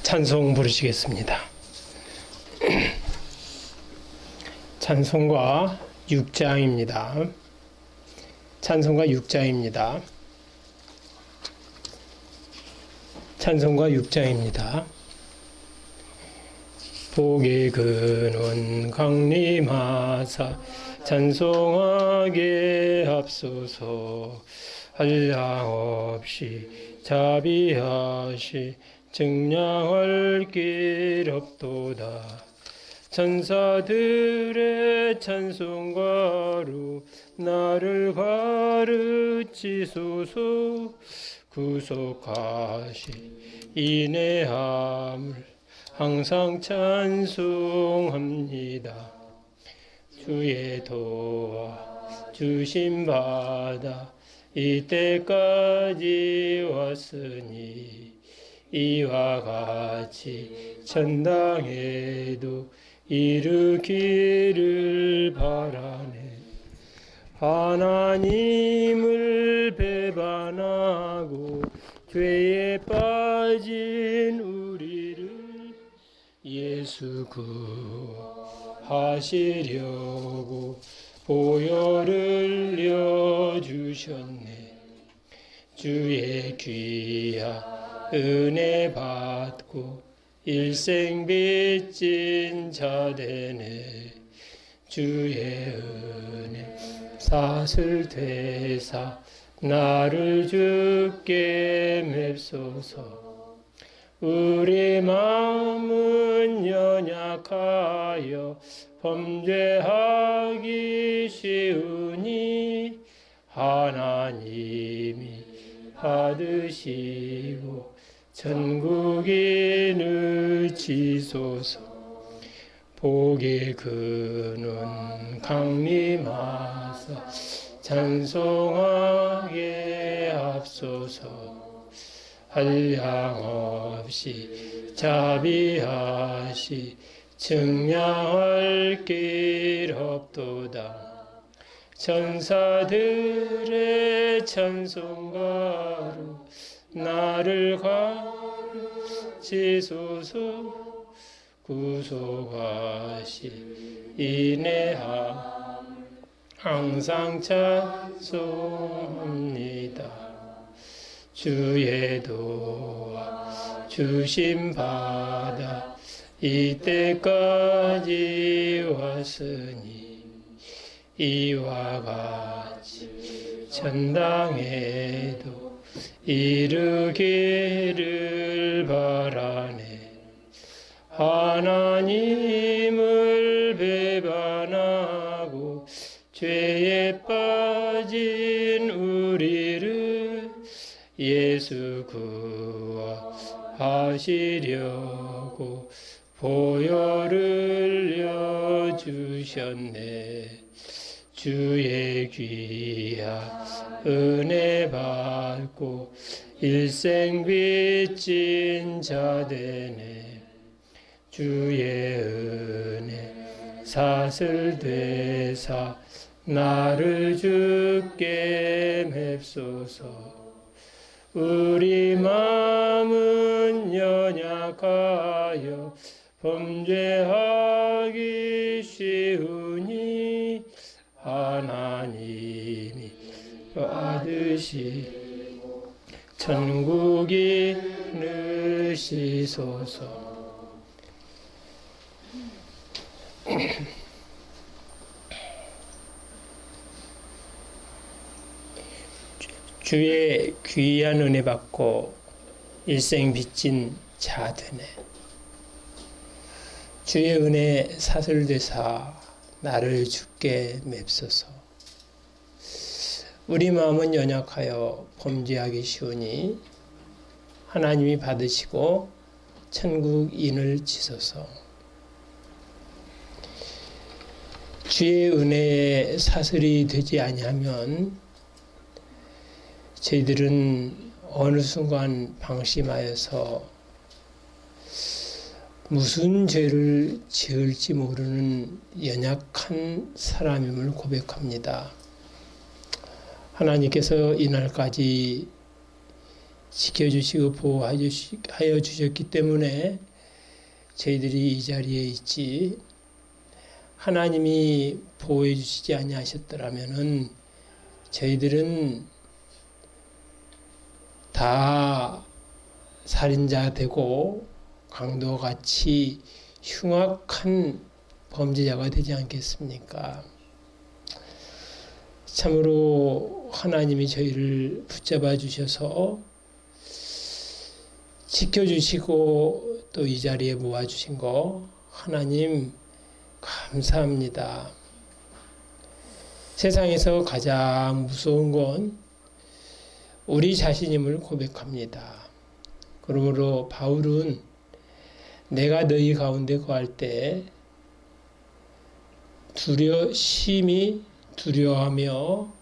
찬송 부르시겠습니다. 찬송가 6장입니다. 찬송가 6장입니다. 찬송가 6장입니다. 복의 근원 강림하사 찬송하게 합소서. 한량 없이 자비하시 증량할 길 없도다. 천사들의 찬송가로 나를 가르치소서. 구속하시 인내함을 항상 찬송합니다. 주의 도와 주심받아 이때까지 왔으니 이와 같이 천당에도 이르기를 바라네. 하나님을 배반하고 죄에 빠진 우리를 예수 구하시려고 보혈을 내어주셨네. 주의 귀한 은혜 받고 일생 빚진 자 되네. 주의 은혜 사슬 되사 나를 주께 맵소서. 우리 마음은 연약하여 범죄하기 쉬우니 하나님이 받으시고 천국에 넣으시소서. 복의 근원 강림하사 찬송하게 합소서. 한량 없이 자비하시 증량할 길 없도다. 천사들의 찬송가로 나를 가르치소서. 구속하시 인내함 항상 찬송합니다. 주의 도와 주심받아 이때까지 왔으니 이와 같이 천당에도 이르기를 바라네. 하나님을 배반하고 죄에 빠진 우리를 예수 구하시려고 보혈을 내어주셨네. 주의 귀한 은혜 받고 일생 빚진 자 되네. 주의 은혜 사슬 되사 나를 주께 맵소서. 우리 마음은 연약하여 범죄하기 쉬우니 하나님이 받으시고 천국이 넣으시소서. 주의 귀한 은혜 받고 일생 빚진 자 되네. 주의 은혜 사슬되사 나를 주께 맵소서. 우리 마음은 연약하여 범죄하기 쉬우니 하나님이 받으시고 천국인을 지소서. 주의 은혜에 사슬이 되지 아니하면 저희들은 어느 순간 방심하여서 무슨 죄를 지을지 모르는 연약한 사람임을 고백합니다. 하나님께서 이날까지 지켜주시고 보호하여 주셨기 때문에 저희들이 이 자리에 있지, 하나님이 보호해 주시지 아니하셨더라면은 저희들은 다 살인자 되고 강도같이 흉악한 범죄자가 되지 않겠습니까? 참으로 하나님이 저희를 붙잡아 주셔서 지켜주시고 또 이 자리에 모아주신 거 하나님 감사합니다. 세상에서 가장 무서운 건 우리 자신임을 고백합니다. 그러므로 바울은 내가 너희 가운데 거할 때 심히 두려워하며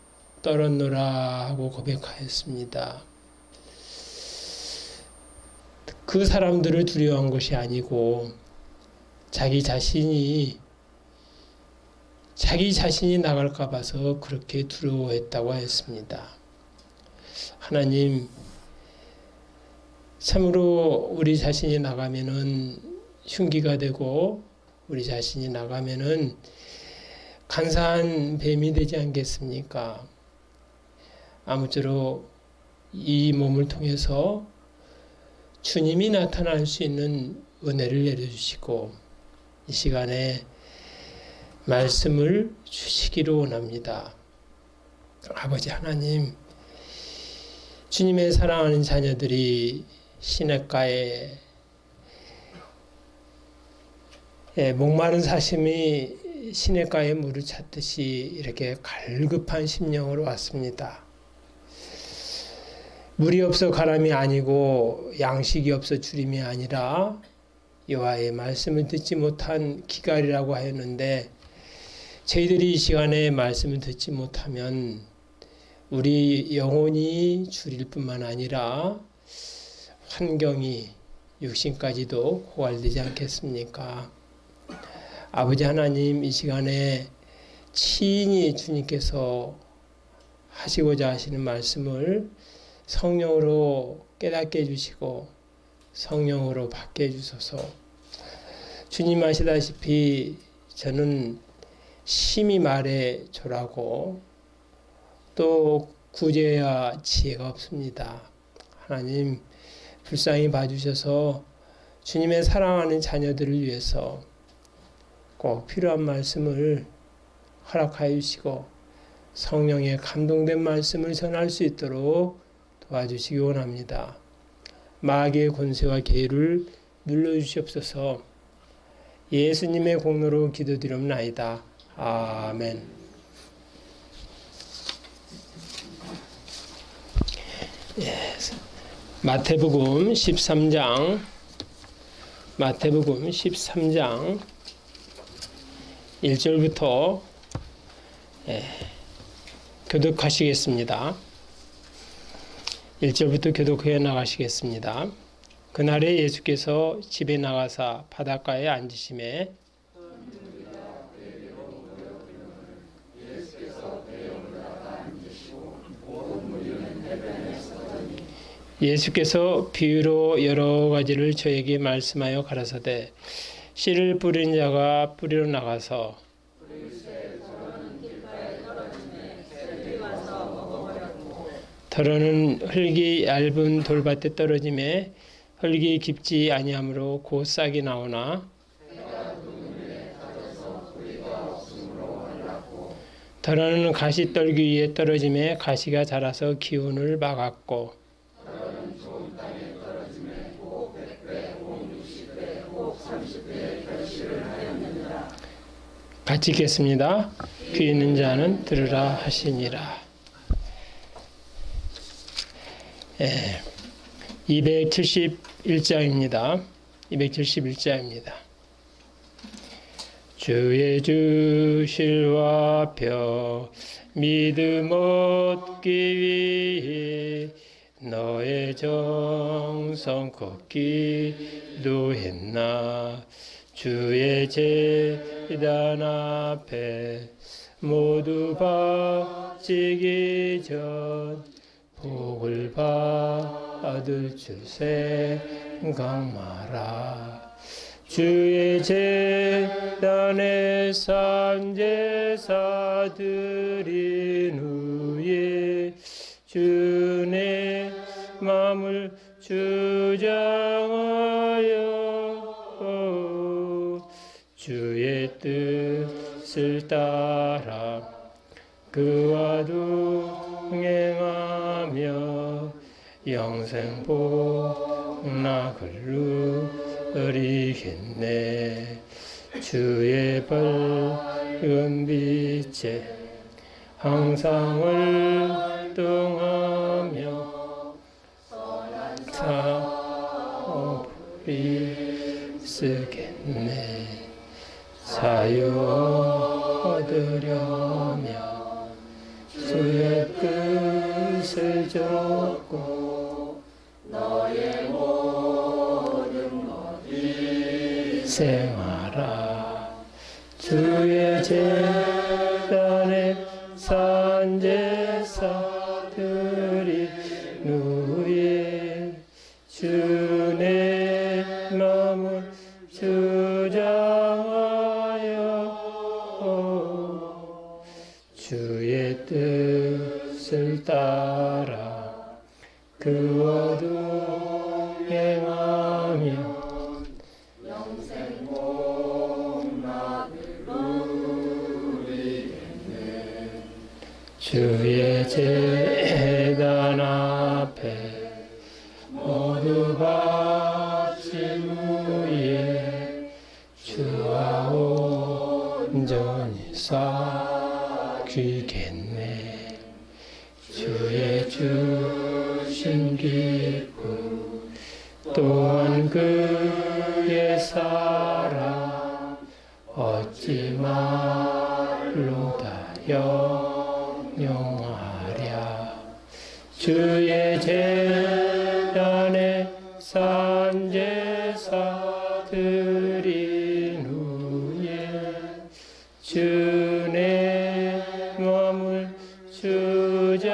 떨었노라 하고 고백하였습니다. 그 사람들을 두려워한 것이 아니고 자기 자신이 나갈까 봐서 그렇게 두려워했다고 했습니다. 하나님, 참으로 우리 자신이 나가면은 흉기가 되고 우리 자신이 나가면은 간사한 뱀이 되지 않겠습니까? 아무쪼록 이 몸을 통해서 주님이 나타날 수 있는 은혜를 내려주시고 이 시간에 말씀을 주시기를 원합니다. 아버지 하나님, 주님의 사랑하는 자녀들이 시냇가에 목마른 사슴이 시냇가에 물을 찾듯이 이렇게 갈급한 심령으로 왔습니다. 물이 없어 가람이 아니고 양식이 없어 주림이 아니라 여호와의 말씀을 듣지 못한 기갈이라고 하였는데, 저희들이 이 시간에 말씀을 듣지 못하면 우리 영혼이 줄일 뿐만 아니라 환경이 육신까지도 고갈되지 않겠습니까? 아버지 하나님, 이 시간에 친히 주님께서 하시고자 하시는 말씀을 성령으로 깨닫게 해주시고 성령으로 받게 해주소서. 주님 아시다시피 저는 심히 말에 졸하고 또 구제야 지혜가 없습니다. 하나님 불쌍히 봐주셔서 주님의 사랑하는 자녀들을 위해서 꼭 필요한 말씀을 허락하여 주시고 성령의 감동된 말씀을 전할 수 있도록 도와주시기 원합니다. 마귀의 권세와 계율을 눌러주시옵소서. 예수님의 공로로 기도드리옵나이다. 아멘. 마태복음 13장 마태복음 13장 1절부터 교독하시겠습니다. 1절부터 교독해 나가시겠습니다. 그날에 예수께서 집에 나가사 바닷가에 앉으심에 예수께서 비유로 여러 가지를 저에게 말씀하여 가라사대 씨를 뿌리는 자가 뿌리러 나가서 더러는 흙이 얇은 돌밭에 떨어짐에 흙이 깊지 아니하므로 곧 싹이 나오나 더러는 가시떨기 위에 떨어짐에 가시가 자라서 기운을 막았고 같이 읽겠습니다. 귀 있는 자는 들으라 하시니라. 271장입니다. 271장입니다. 주의 주실과 펴 믿음 얻기 위해 너의 정성 걷기도 했나. 주의 제단 앞에 모두 바치기 전 복을 받 얻을 줄 생각 마라. 주의 제단에 산제사 드린 후에 주의 마음을 주장하여 주의 뜻을 따라 그와 동행하며 영생 복락을 누리겠네. 주의 밝은 빛에 항상 활동하며 사업을 쓰겠네. 자유 얻으려며 주의 뜻을 쫓고 너의 모든 것이 생하라. 주의 제단에 산제사들이 누에 주의 마음을 주장하여 주의 뜻을 따라 그와 동행하며 영생 복락을 누리겠네. 주의 제단 앞에 모두 바친 후에 주와 온전히 사귀겠네. 주의 주신 기쁨 또한 그의 사랑 어찌 말로 다 영영하랴. 주의 제단에 산제사 드린 후에 주의 마음을 주장하여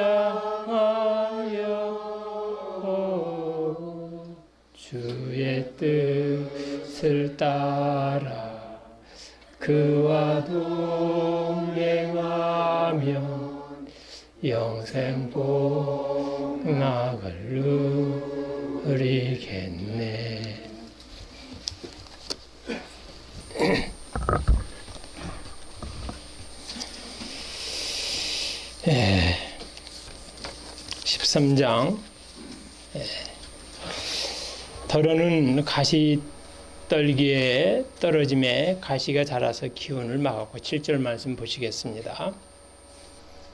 주의 뜻을 따라 그와 동행하며 영생 복락을 누리겠네. 예, 13장. 더러는 가시 떨기에 떨어짐에 가시가 자라서 기운을 막았고 7절 말씀 보시겠습니다.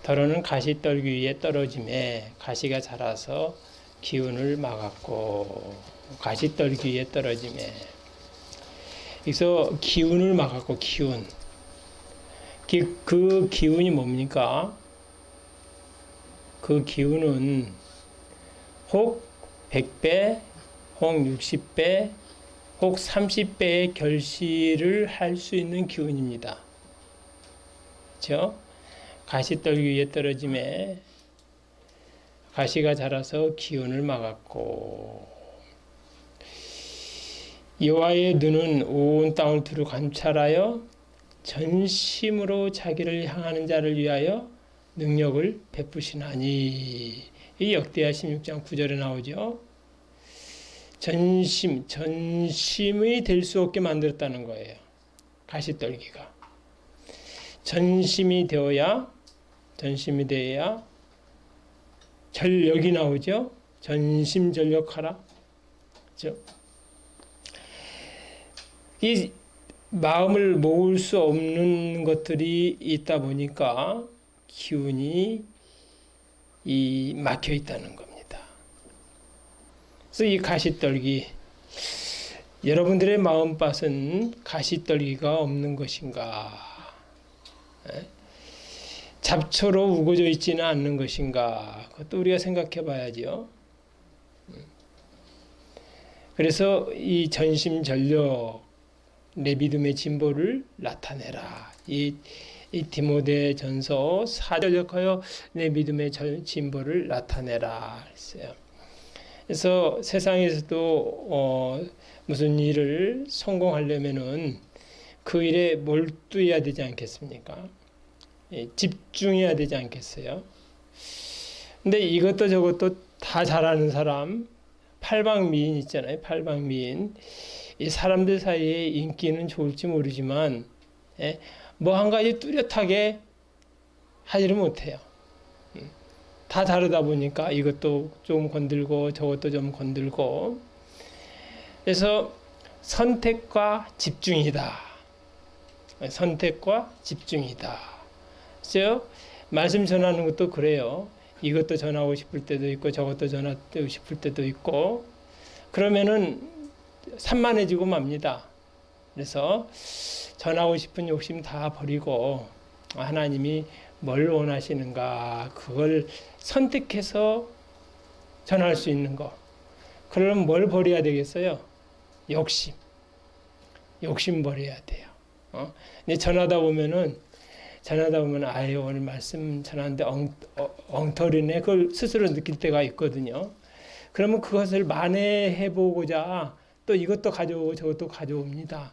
더러는 가시 떨기 위에 떨어짐에 가시가 자라서 기운을 막았고 가시 떨기 위에 떨어짐에 여기서 기운을 막았고 기운 그 기운이 뭡니까? 그 기운은 혹 100배, 혹 60배, 혹 30배의 결실을 할 수 있는 기운입니다. 그렇죠? 가시떨기 위에 떨어짐에 가시가 자라서 기운을 막았고 여호와의 눈은 온 땅을 두루 관찰하여 전심으로 자기를 향하는 자를 위하여 능력을 베푸시나니. 이 역대하 16장 9절에 나오죠. 전심이 될 수 없게 만들었다는 거예요. 가시떨기가. 전심이 되어야 전력이 나오죠. 전심전력하라. 그렇죠? 이 마음을 모을 수 없는 것들이 있다 보니까 기운이 막혀 있다는 겁니다. 그래서 이 가시떨기, 여러분들의 마음밭은 가시떨기가 없는 것인가? 잡초로 우거져 있지는 않는 것인가? 그것도 우리가 생각해 봐야죠. 그래서 이 전심전력, 내 믿음의 진보를 나타내라. 이 디모데전서 4절역하여 내 믿음의 진보를 나타내라 했어요. 그래서 세상에서도 무슨 일을 성공하려면은 그 일에 몰두해야 되지 않겠습니까? 집중해야 되지 않겠어요? 근데 이것도 저것도 다 잘하는 사람, 팔방미인 있잖아요. 팔방미인. 이 사람들 사이에 인기는 좋을지 모르지만 뭐 한 가지 뚜렷하게 하지를 못해요. 다 다르다 보니까 이것도 좀 건들고 저것도 좀 건들고. 그래서 선택과 집중이다. 선택과 집중이다. 그래서 말씀 전하는 것도 그래요. 이것도 전하고 싶을 때도 있고 저것도 전하고 싶을 때도 있고 그러면은 산만해지고 맙니다. 그래서 전하고 싶은 욕심 다 버리고 하나님이 뭘 원하시는가 그걸 선택해서 전할 수 있는 거. 그럼 뭘 버려야 되겠어요? 욕심 버려야 돼요. 근데 전하다 보면 아유 오늘 말씀 전하는데 엉터리네 그걸 스스로 느낄 때가 있거든요. 그러면 그것을 만회해 보고자 또 이것도 가져오고 저것도 가져옵니다.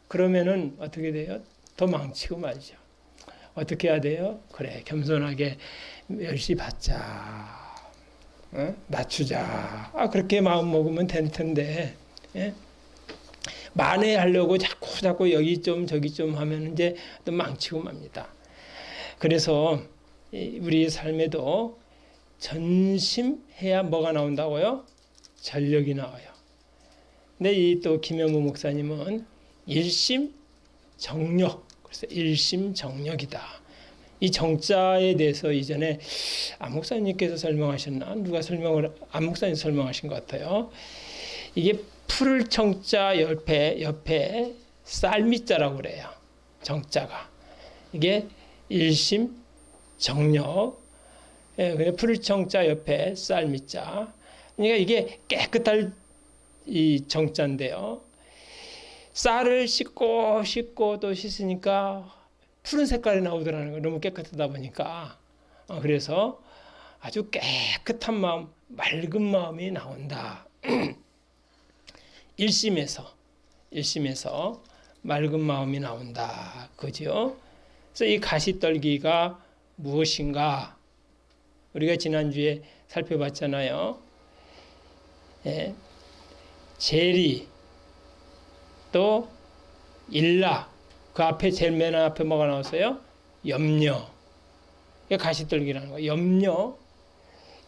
그러면은 어떻게 돼요? 더 망치고 말죠. 어떻게 해야 돼요? 그래 겸손하게 멸시 받자, 낮추자. 그렇게 마음 먹으면 될 텐데. 만회하려고 자꾸 여기 좀 저기 좀 하면 이제 또 망치고 맙니다. 그래서 우리 삶에도 전심해야 뭐가 나온다고요? 전력이 나와요. 근데 이 또 김영무 목사님은 일심정력, 그래서 일심정력이다. 이 정자에 대해서 이전에 안 목사님께서 설명하셨나? 안 목사님 설명하신 것 같아요. 이게 풀을 청자 옆에 쌀미자라고 그래요. 정자가. 이게 일심정력. 풀을 청자 옆에 쌀미자. 그러니까 이게 깨끗할 이 정자인데요. 쌀을 씻고 또 씻으니까 푸른 색깔이 나오더라는 거예요. 너무 깨끗하다 보니까. 그래서 아주 깨끗한 마음, 맑은 마음이 나온다. 일심에서 맑은 마음이 나온다. 그죠? 그래서 이 가시떨기가 무엇인가? 우리가 지난주에 살펴봤잖아요. 재리, 또 일라, 그 앞에 제일 맨 앞에 뭐가 나왔어요? 염려. 이게 가시떨기라는 거예요.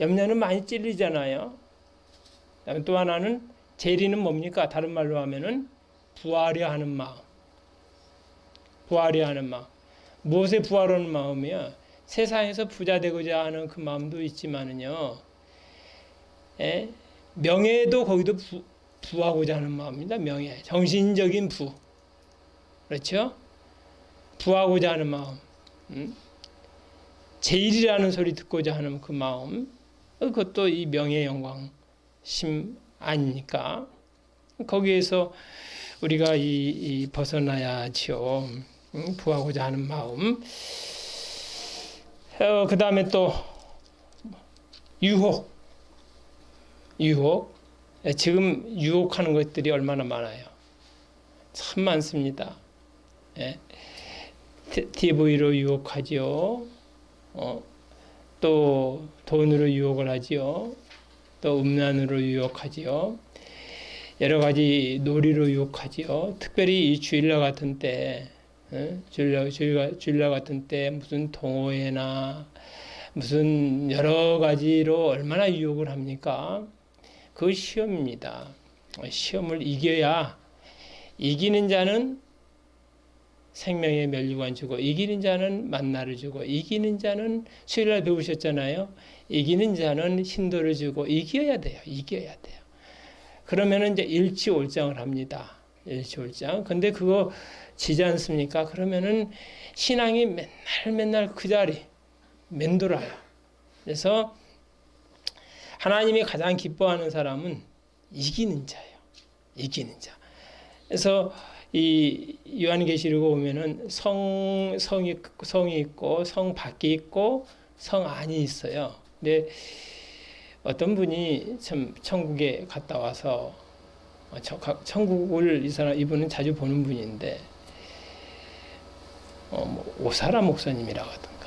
염려는 많이 찔리잖아요. 그다음에 또 하나는 재리는 뭡니까? 다른 말로 하면은 부하려 하는 마음. 무엇에 부하려는 마음이야? 세상에서 부자 되고자 하는 그 마음도 있지만은요. 명예도 거기도 부하고자 하는 마음입니다. 명예. 정신적인 부. 그렇죠? 부하고자 하는 마음. 제일이라는 소리 듣고자 하는 그 마음. 그것도 이 명예 영광심 아닙니까? 거기에서 우리가 이 벗어나야지요. 부하고자 하는 마음. 그 다음에 또 유혹. 지금 유혹하는 것들이 얼마나 많아요. 참 많습니다. TV로 유혹하지요. 또 돈으로 유혹을 하지요. 또 음란으로 유혹하지요. 여러 가지 놀이로 유혹하지요. 특별히 이 주일날 같은 때, 주일날 같은 때 무슨 동호회나 무슨 여러 가지로 얼마나 유혹을 합니까? 그 시험입니다. 시험을 이겨야 이기는 자는 생명의 면류관 주고 이기는 자는 만나를 주고 이기는 자는 수요일날 배우셨잖아요. 이기는 자는 신도를 주고 이겨야 돼요. 그러면은 이제 일치올장을 합니다. 일치올장. 근데 그거 지지 않습니까? 그러면은 신앙이 맨날 그 자리 맴돌아요. 그래서 하나님이 가장 기뻐하는 사람은 이기는 자예요. 이기는 자. 그래서 이 요한계시록 보면은 성이 있고 성 밖이 있고 성 안이 있어요. 근데 어떤 분이 참 천국에 갔다 와서 천국을 이분은 자주 보는 분인데 뭐 오사라 목사님이라고 하던가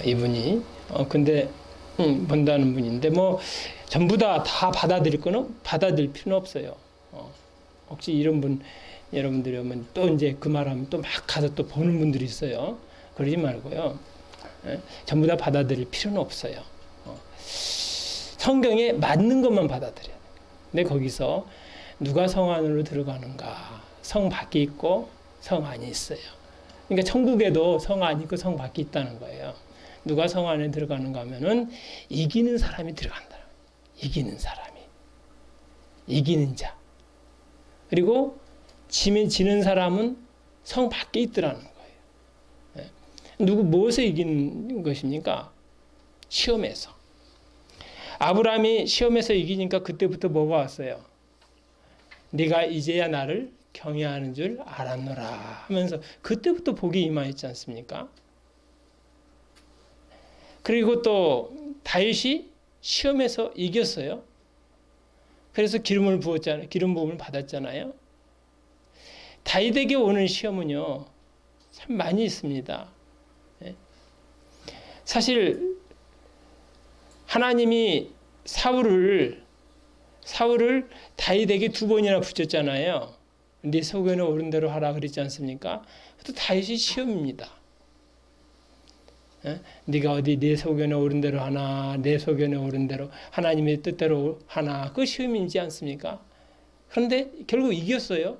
이분이 근데 본다는 분인데 뭐 전부 다 받아들일 필요는 없어요. 혹시 이런 분 여러분들이 오면 또 이제 그 말하면 또 막 가서 또 보는 분들이 있어요. 그러지 말고요. 전부 다 받아들일 필요는 없어요. 성경에 맞는 것만 받아들여야 돼요. 근데 거기서 누가 성 안으로 들어가는가? 성 밖에 있고 성 안에 있어요. 그러니까 천국에도 성 안이 있고 성 밖에 있다는 거예요. 누가 성 안에 들어가는가 하면은 이기는 사람이 들어간다. 이기는 사람이. 이기는 자. 그리고 지는 사람은 성 밖에 있더라는 거예요. 무엇에 이기는 것입니까? 시험에서. 아브라함이 시험에서 이기니까 그때부터 뭐가 왔어요? 네가 이제야 나를 경외하는 줄 알았노라 하면서 그때부터 복이 임하였지 않습니까? 그리고 또 다윗이 시험에서 이겼어요. 그래서 기름을 부었잖아요. 기름 부음을 받았잖아요. 다윗에게 오는 시험은요, 참 많이 있습니다. 사실 하나님이 사울을 다윗에게 2번이나 붙였잖아요. 네 소견에 오른 대로 하라 그랬지 않습니까? 또 다윗이 시험입니다. 네가 어디 내 소견에 오른 대로 하나, 내 소견에 오른 대로 하나님의 뜻대로 하나, 그 시험이지 않습니까? 그런데 결국 이겼어요.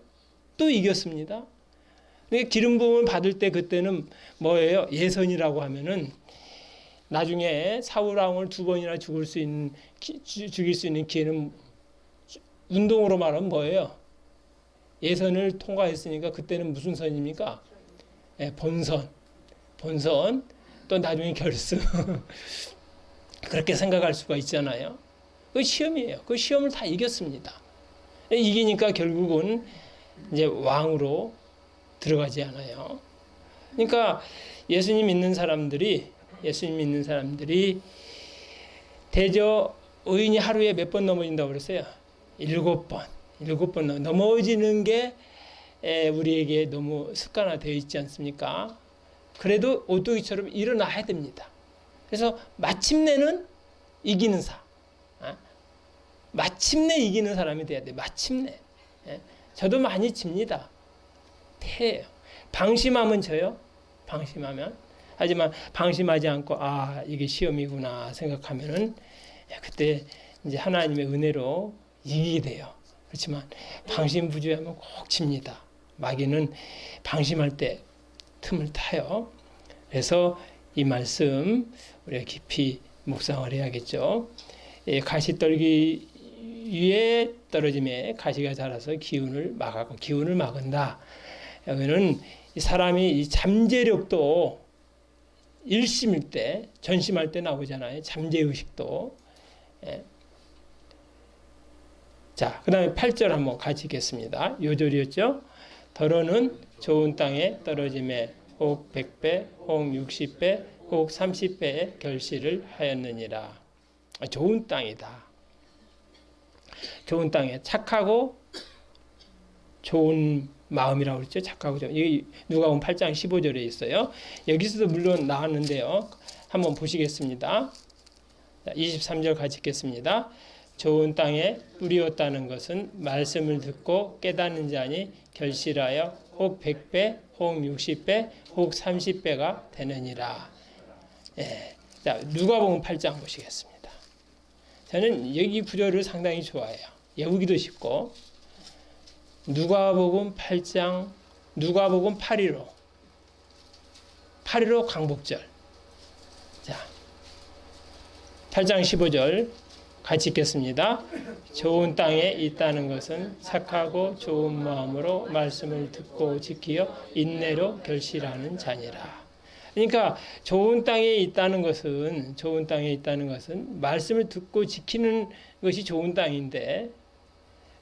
또 이겼습니다. 기름 부음을 받을 때 그때는 뭐예요? 예선이라고 하면은 나중에 사울 왕을 2번이나 죽일 수 있는 기회는 운동으로 말하면 뭐예요? 예선을 통과했으니까 그때는 무슨 선입니까? 본선. 또 나중에 결승. 그렇게 생각할 수가 있잖아요. 그 시험이에요. 그 시험을 다 이겼습니다. 이기니까 결국은 이제 왕으로 들어가지 않아요. 그러니까 예수님 믿는 사람들이 대저 의인이 하루에 몇 번 넘어진다고 그랬어요? 7번 넘어지는 게 우리에게 너무 습관화되어 있지 않습니까? 그래도 오뚜기처럼 일어나야 됩니다. 그래서 마침내는 이기는 마침내 이기는 사람이 돼야 돼요. 마침내. 저도 많이 집니다. 패예요. 방심하면 져요. 하지만 방심하지 않고 이게 시험이구나 생각하면은 그때 이제 하나님의 은혜로 이기게 돼요. 그렇지만 방심부주의하면 꼭 집니다. 마귀는 방심할 때 틈을 타요. 그래서 이 말씀 우리가 깊이 묵상을 해야겠죠. 가시떨기 위에 떨어짐에 가시가 자라서 기운을 막은다. 여기는 이 사람이 이 잠재력도 일심일 때, 전심할 때 나오잖아요. 잠재의식도. 자, 그 다음에 8절 한번 같이 읽겠습니다. 요절이었죠. 더러는 좋은 땅에 떨어짐에 혹 100배, 혹 60배, 혹 30배의 결실을 하였느니라. 좋은 땅이다. 좋은 땅에 착하고 좋은 마음이라고 그랬죠. 착하고 좋은. 여기 누가복음 8장 15절에 있어요. 여기서도 물론 나왔는데요. 한번 보시겠습니다. 23절 같이 읽겠습니다. 좋은 땅에 뿌리었다는 것은 말씀을 듣고 깨닫는 자니 결실하여 혹 100배, 혹 60배, 혹 30배가 되느니라. 자, 누가복음 8장 보시겠습니다. 저는 여기 구절을 상당히 좋아해요. 외우기도 쉽고 누가복음 8장, 누가복음 8.15 광복절. 자, 8장 15절 같이 읽겠습니다. 좋은 땅에 있다는 것은 착하고 좋은 마음으로 말씀을 듣고 지키어 인내로 결실하는 자니라. 그러니까 좋은 땅에 있다는 것은 말씀을 듣고 지키는 것이 좋은 땅인데,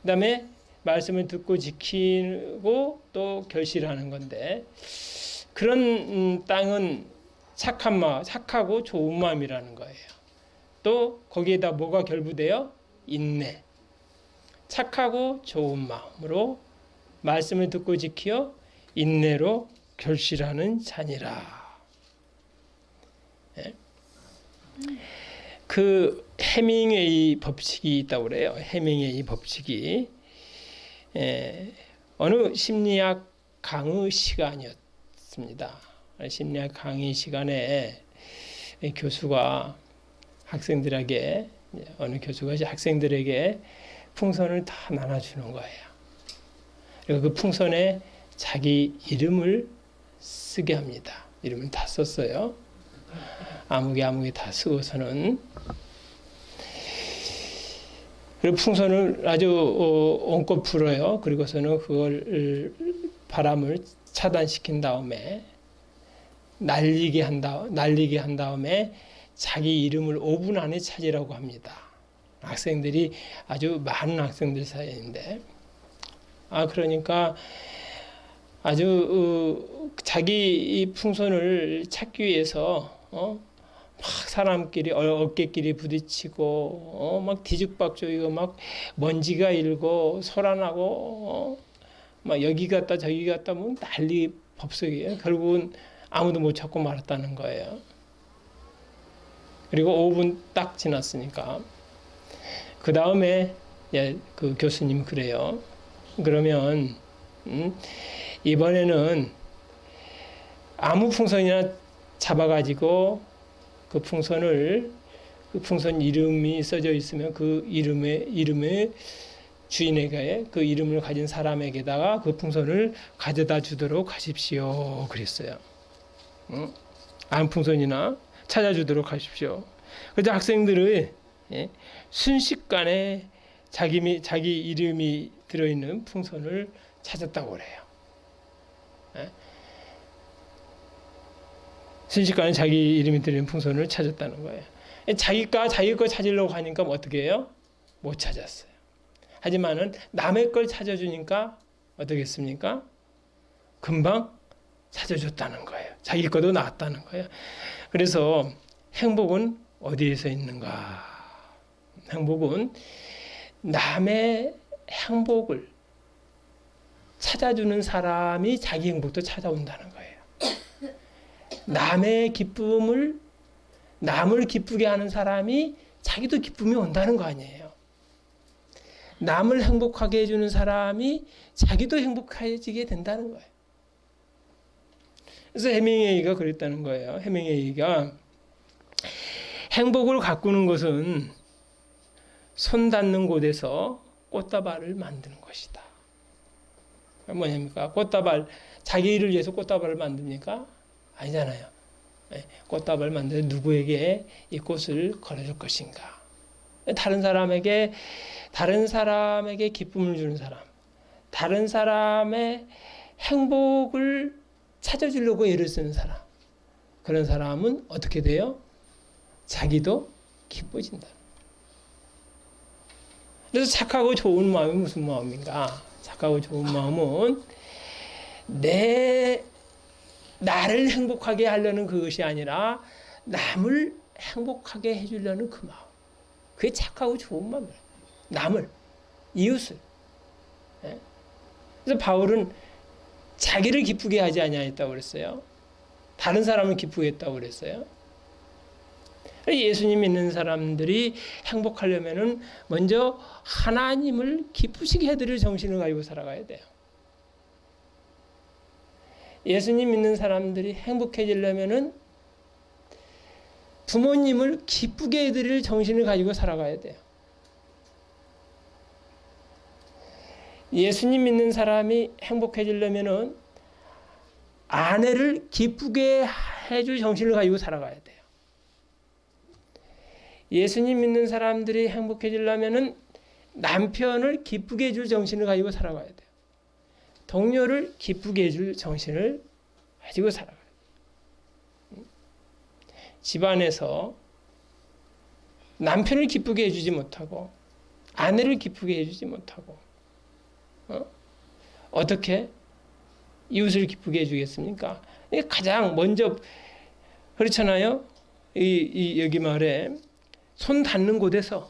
그다음에 말씀을 듣고 지키고 또 결실하는 건데, 그런 땅은 착한 마음, 착하고 좋은 마음이라는 거예요. 또 거기에다 뭐가 결부돼요? 인내. 착하고 좋은 마음으로 말씀을 듣고 지키어 인내로 결실하는 자니라. 예? 그 해밍웨이 법칙이 있다고 그래요. 해밍웨이 법칙이. 어느 심리학 강의 시간이었습니다. 심리학 강의 시간에 교수가 학생들에게, 어느 교수가 학생들에게 풍선을 다 나눠주는 거예요. 그리고 그 풍선에 자기 이름을 쓰게 합니다. 이름을 다 썼어요. 아무개 다 쓰고서는, 그리고 풍선을 아주 온껏 불어요. 그리고서는 그걸 바람을 차단시킨 다음에 날리게 한 다음에 자기 이름을 5분 안에 찾으라고 합니다. 학생들이 아주 많은 학생들 사이인데, 그러니까 아주 자기 이 풍선을 찾기 위해서 막 사람끼리 어깨끼리 부딪히고 막 뒤죽박죽이고 막 먼지가 일고 소란하고 막 여기 갔다 저기 갔다 뭐 난리 법석이에요. 결국은 아무도 못 찾고 말았다는 거예요. 그리고 5분 딱 지났으니까 그 다음에 그 교수님 그래요. 그러면 이번에는 아무 풍선이나 잡아가지고 그 풍선 이름이 써져 있으면 그 이름의 주인에게 그 이름을 가진 사람에게다가 그 풍선을 가져다 주도록 하십시오. 그랬어요. 아무 풍선이나 찾아주도록 하십시오. 그래서 학생들의 순식간에 자기 이름이 들어있는 풍선을 찾았다고 그래요. 순식간에 자기 이름이 들어있는 풍선을 찾았다는 거예요. 자기 거 찾으려고 하니까 어떻게 해요? 못 찾았어요. 하지만은 남의 걸 찾아주니까 어떻겠습니까? 금방 찾아줬다는 거예요. 자기 것도 나왔다는 거예요. 그래서 행복은 어디에서 있는가? 행복은 남의 행복을 찾아주는 사람이 자기 행복도 찾아온다는 거예요. 남의 기쁨을, 남을 기쁘게 하는 사람이 자기도 기쁨이 온다는 거 아니에요. 남을 행복하게 해주는 사람이 자기도 행복해지게 된다는 거예요. 그래서 해밍웨이가 그랬다는 거예요. 해밍웨이가 행복을 가꾸는 것은 손 닿는 곳에서 꽃다발을 만드는 것이다. 뭐냐니까? 꽃다발, 자기 일을 위해서 꽃다발을 만듭니까? 아니잖아요. 꽃다발을 만들어 누구에게 이 꽃을 걸어줄 것인가? 다른 사람에게 기쁨을 주는 사람, 다른 사람의 행복을 찾아주려고 애를 쓰는 사람, 그런 사람은 어떻게 돼요? 자기도 기뻐진다. 그래서 착하고 좋은 마음이 무슨 마음인가? 착하고 좋은 마음은 나를 행복하게 하려는 그것이 아니라 남을 행복하게 해주려는 그 마음. 그게 착하고 좋은 마음이에요. 남을, 이웃을. 그래서 바울은 자기를 기쁘게 하지 아니하였다고 그랬어요. 다른 사람을 기쁘게 했다고 그랬어요. 예수님 믿는 사람들이 행복하려면은 먼저 하나님을 기쁘시게 해드릴 정신을 가지고 살아가야 돼요. 예수님 믿는 사람들이 행복해지려면은 부모님을 기쁘게 해드릴 정신을 가지고 살아가야 돼요. 예수님 믿는 사람이 행복해지려면은 아내를 기쁘게 해줄 정신을 가지고 살아가야 돼요. 예수님 믿는 사람들이 행복해지려면은 남편을 기쁘게 해줄 정신을 가지고 살아가야 돼요. 동료를 기쁘게 해줄 정신을 가지고 살아가야 돼요. 집안에서 남편을 기쁘게 해주지 못하고 아내를 기쁘게 해주지 못하고 어떻게 이웃을 기쁘게 해주겠습니까? 가장 먼저 그렇잖아요. 여기 말에 손 닿는 곳에서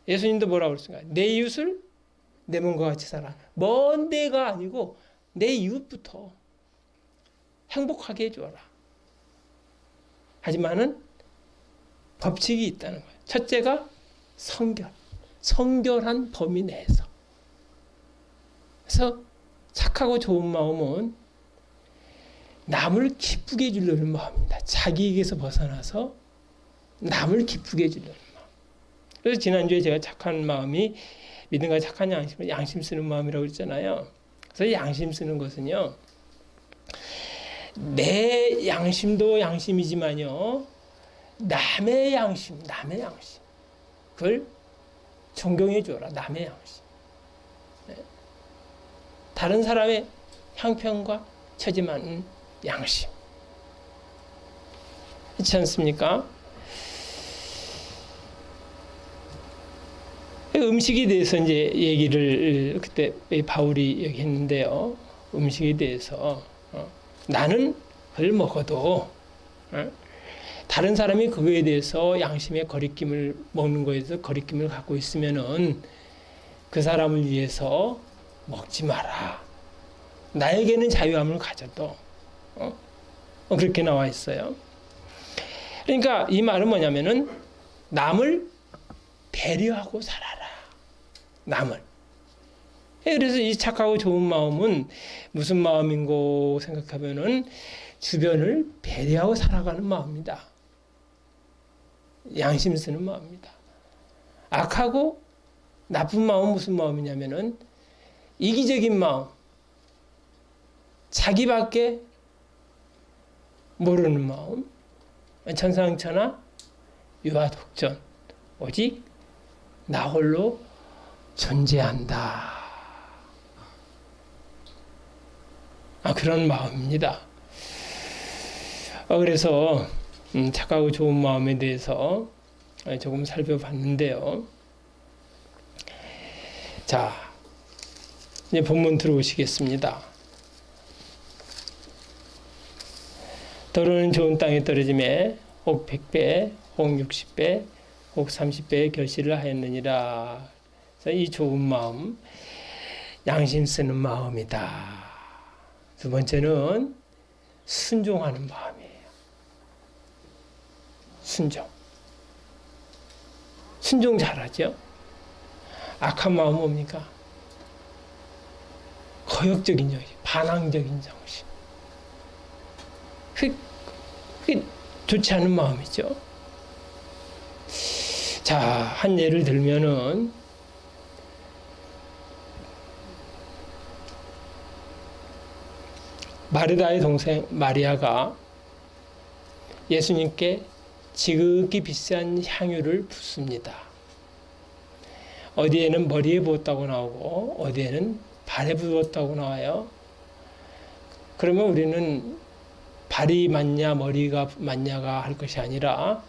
예수님도 뭐라고 그랬습니까? 내 이웃을 내 몸과 같이 살아. 먼 데가 아니고 내 이웃부터 행복하게 해주어라. 하지만은 법칙이 있다는 거예요. 첫째가 성결한 범위 내에서. 그래서 착하고 좋은 마음은 남을 기쁘게 해주려는 마음입니다. 자기에게서 벗어나서 남을 기쁘게 해주려는 마음. 그래서 지난주에 제가 착한 마음이 믿음과 착한 양심 쓰는 마음이라고 했잖아요. 그래서 양심 쓰는 것은요, 내 양심도 양심이지만요, 남의 양심. 그걸 존경해 주어라. 남의 양심. 다른 사람의 형편과 처지만 양심. 그렇지 않습니까? 음식에 대해서 이제 얘기를 그때 바울이 여기 했는데요. 음식에 대해서 나는 그걸 먹어도 다른 사람이 그거에 대해서 양심의 거리낌을 먹는 거에 대해서 거리낌을 갖고 있으면은 그 사람을 위해서 먹지 마라. 나에게는 자유함을 가져도 그렇게 나와 있어요. 그러니까 이 말은 뭐냐면은 남을 배려하고 살아라. 남을. 그래서 이 착하고 좋은 마음은 무슨 마음인고 생각하면은 주변을 배려하고 살아가는 마음입니다. 양심 쓰는 마음입니다. 악하고 나쁜 마음은 무슨 마음이냐면은 이기적인 마음, 자기밖에 모르는 마음, 천상천하, 유아독전, 오직 나 홀로 존재한다. 그런 마음입니다. 그래서 착하고 좋은 마음에 대해서 조금 살펴봤는데요. 자, 이제 본문 들어오시겠습니다. 더러는 좋은 땅에 떨어짐에 혹 100배, 혹 60배, 혹 30배의 결실을 하였느니라. 그래서 이 좋은 마음, 양심 쓰는 마음이다. 두 번째는 순종하는 마음이에요. 순종 잘하죠? 악한 마음은 뭡니까? 거역적인 정신, 반항적인 정신. 그게 좋지 않은 마음이죠. 자, 한 예를 들면은, 마르다의 동생 마리아가 예수님께 지극히 비싼 향유를 붓습니다. 어디에는 머리에 부었다고 나오고 어디에는 발에 부었다고 나와요. 그러면 우리는 발이 맞냐 머리가 맞냐가 할 것이 아니라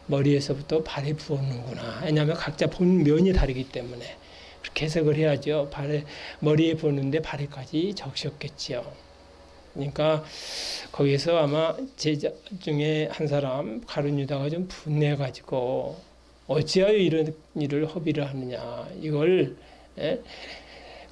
머리에서부터 발에 부었는구나. 왜냐하면 각자 본 면이 다르기 때문에 그렇게 해석을 해야죠. 머리에 부었는데 발에까지 적셨겠지요. 그러니까 거기서 아마 제자 중에 한 사람 가룟 유다가 좀 분해가지고 어찌하여 이런 일을 허비를 하느냐. 이걸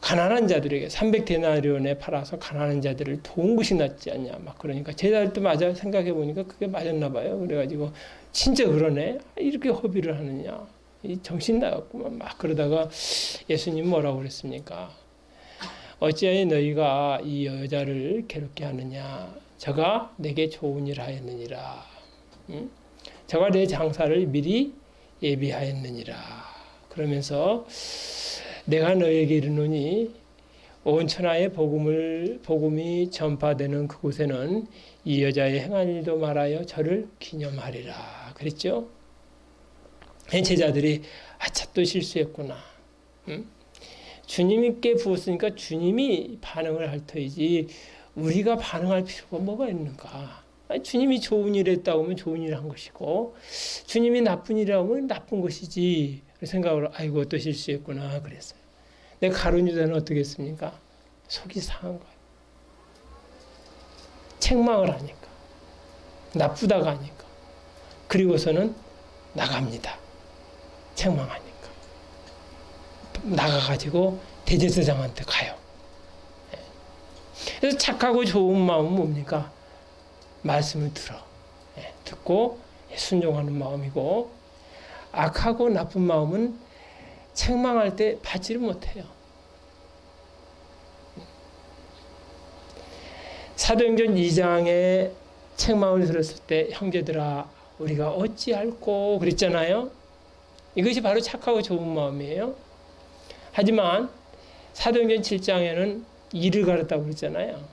가난한 자들에게 300데나리온에 팔아서 가난한 자들을 도운 것이 낫지 않냐. 막 그러니까 제자들도 맞아 생각해 보니까 그게 맞았나 봐요. 그래가지고 진짜 그러네. 이렇게 허비를 하느냐. 이 정신 나갔구만. 막 그러다가 예수님 뭐라고 그랬습니까? 어찌하여 너희가 이 여자를 괴롭게 하느냐. 저가 내게 좋은 일 하였느니라. 저가 내 장사를 미리 예비하였느니라. 그러면서 내가 너에게 이르노니 온 천하의 복음이 전파되는 그곳에는 이 여자의 행한 일도 말하여 저를 기념하리라. 그랬죠? 제자들이 아차 또 실수했구나. 주님께 부었으니까 주님이 반응을 할 터이지 우리가 반응할 필요가 뭐가 있는가. 주님이 좋은 일 했다고 하면 좋은 일 한 것이고 주님이 나쁜 일이라고 하면 나쁜 것이지. 생각을 아이고 또 실수했구나 그랬어요. 근데 가룟 유다는 어떻게 했습니까? 속이 상한 거예요. 책망을 하니까. 나쁘다가 아니까. 그리고서는 나갑니다. 책망하니까. 나가가지고 대제사장한테 가요. 그래서 착하고 좋은 마음은 뭡니까? 말씀을 들어. 듣고 순종하는 마음이고, 악하고 나쁜 마음은 책망할 때 받지를 못해요. 사도행전 2장에 책망을 들었을 때 형제들아 우리가 어찌할꼬 그랬잖아요. 이것이 바로 착하고 좋은 마음이에요. 하지만 사도행전 7장에는 이를 가렸다고 그랬잖아요.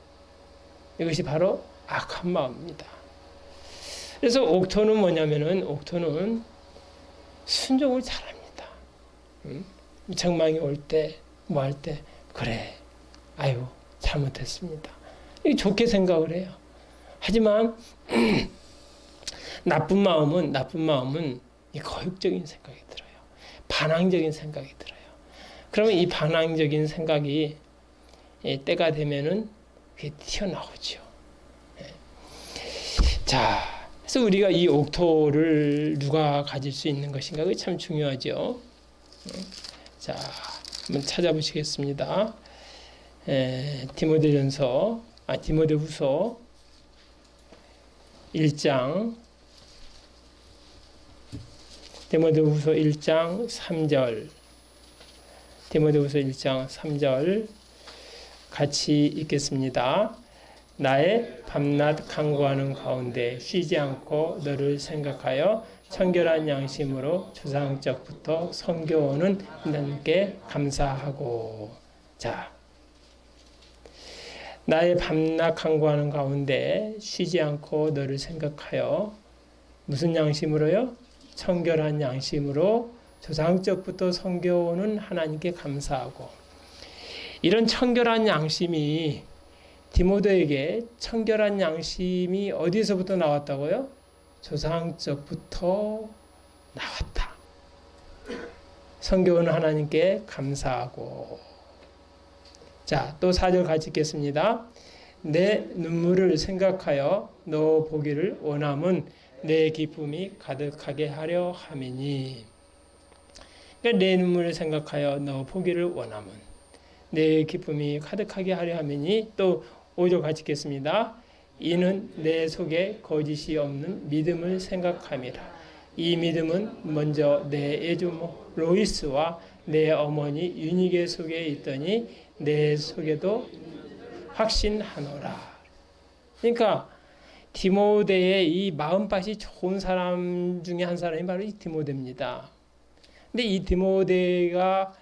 이것이 바로 악한 마음입니다. 그래서 옥토는 뭐냐면은 옥토는 순종을 잘합니다. 책망이 올 때 뭐 할 때 그래 아유 잘못했습니다. 이게 좋게 생각을 해요. 하지만 나쁜 마음은 이 거역적인 생각이 들어요. 반항적인 생각이 들어요. 그러면 이 반항적인 생각이 때가 되면은 그게 튀어나오죠. 자, 그래서 우리가 이 옥토를 누가 가질 수 있는 것인가 그게 참 중요하죠. 자, 한번 찾아보시겠습니다. 디모데후서 1장 디모데후서 1장 3절 디모데후서 1장 3절 같이 읽겠습니다. 나의 밤낮 간구하는 가운데 쉬지 않고 너를 생각하여 청결한 양심으로 조상적부터 선교오는 하나님께 감사하고. 자, 나의 밤낮 간구하는 가운데 쉬지 않고 너를 생각하여 무슨 양심으로요? 청결한 양심으로 조상적부터 섬겨오는 하나님께 감사하고. 이런 청결한 양심이 디모데에게 청결한 양심이 어디서부터 나왔다고요? 조상적부터 나왔다. 섬겨오는 하나님께 감사하고. 자, 또 4절 같이 읽겠습니다. 내 눈물을 생각하여 너 보기를 원함은 내 기쁨이 가득하게 하려 함이니. 그러니까 내 눈물을 생각하여 너 보기를 원함은 내 기쁨이 가득하게 하려 함이니. 또 5절 같이 읽겠습니다. 이는 내 속에 거짓이 없는 믿음을 생각함이라. 이 믿음은 먼저 내 애주모 로이스와 내 어머니 유니게 속에 있더니 내 속에도 확신하노라. 그러니까 디모데의 이 마음밭이 좋은 사람 중에 한 사람이 바로 이 디모데입니다. 근데 이 디모데가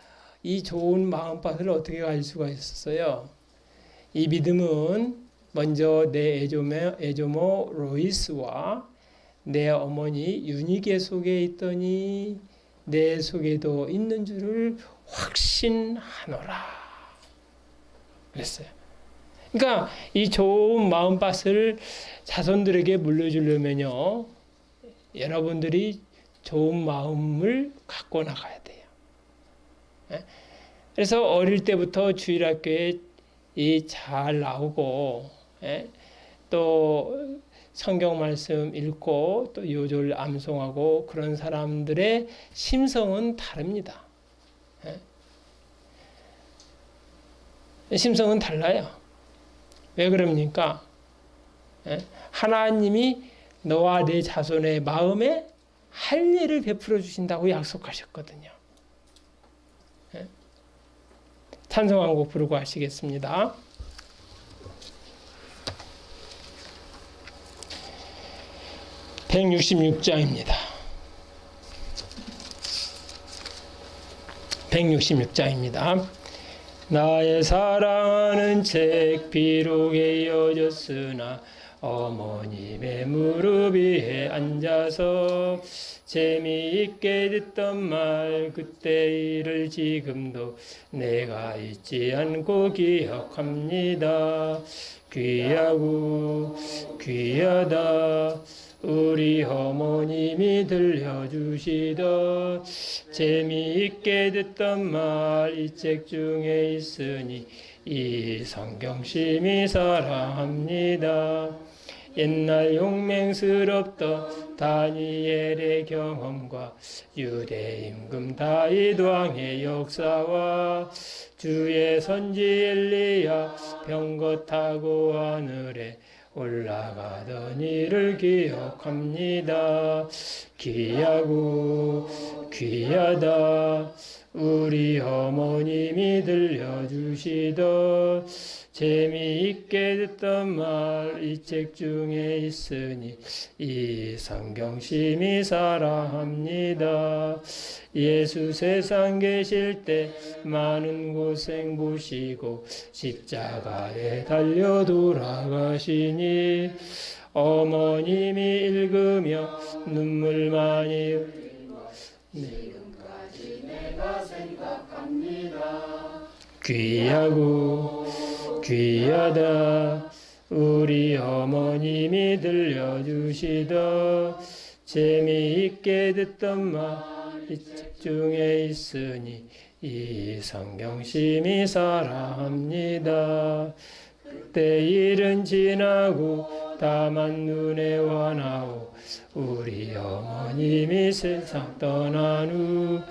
이 좋은 마음밭을 어떻게 가질 수가 있었어요? 이 믿음은 먼저 내 애조모 로이스와 내 어머니 유니게 속에 있더니 내 속에도 있는 줄을 확신하노라 그랬어요. 그러니까 이 좋은 마음밭을 자손들에게 물려주려면요, 여러분들이 좋은 마음을 갖고 나가야 돼요. 그래서 어릴 때부터 주일학교에 잘 나오고, 또 성경 말씀 읽고 또 요절 암송하고 그런 사람들의 심성은 다릅니다. 심성은 달라요. 왜 그럽니까? 하나님이 너와 내 자손의 마음에 할례를 베풀어 주신다고 약속하셨거든요. 찬송 한 곡 부르고 하시겠습니다. (166장입니다) 166장입니다. 나의 사랑하는 책 비록 헤어졌으나 어머님의 무릎 위에 앉아서 재미있게 듣던 말 그때 일을 지금도 내가 잊지 않고 기억합니다. 귀하고 귀하다 우리 어머님이 들려주시던 재미있게 듣던 말 이 책 중에 있으니 이 성경심이 사랑합니다. 옛날 용맹스럽던 다니엘의 경험과 유대 임금 다윗 왕의 역사와 주의 선지 엘리야 병거 타고 하늘에 올라가던 일을 기억합니다. 귀하고 귀하다 우리 어머님이 들려주시던 재미있게 듣던 말 이 책 중에 있으니 이 성경심이 사랑합니다. 예수 세상 계실 때 많은 고생 보시고 십자가에 달려 돌아가시니 어머님이 읽으며 눈물 많이 흘리며 지금까지 내가 생각합니다. 귀하고 귀하다 우리 어머님이 들려주시던 재미있게 듣던 말 이 책 중에 있으니 이 성경심이 사랑합니다. 그때 일은 지나고 다만 눈에 와나오 우리 어머님이 세상 떠난 후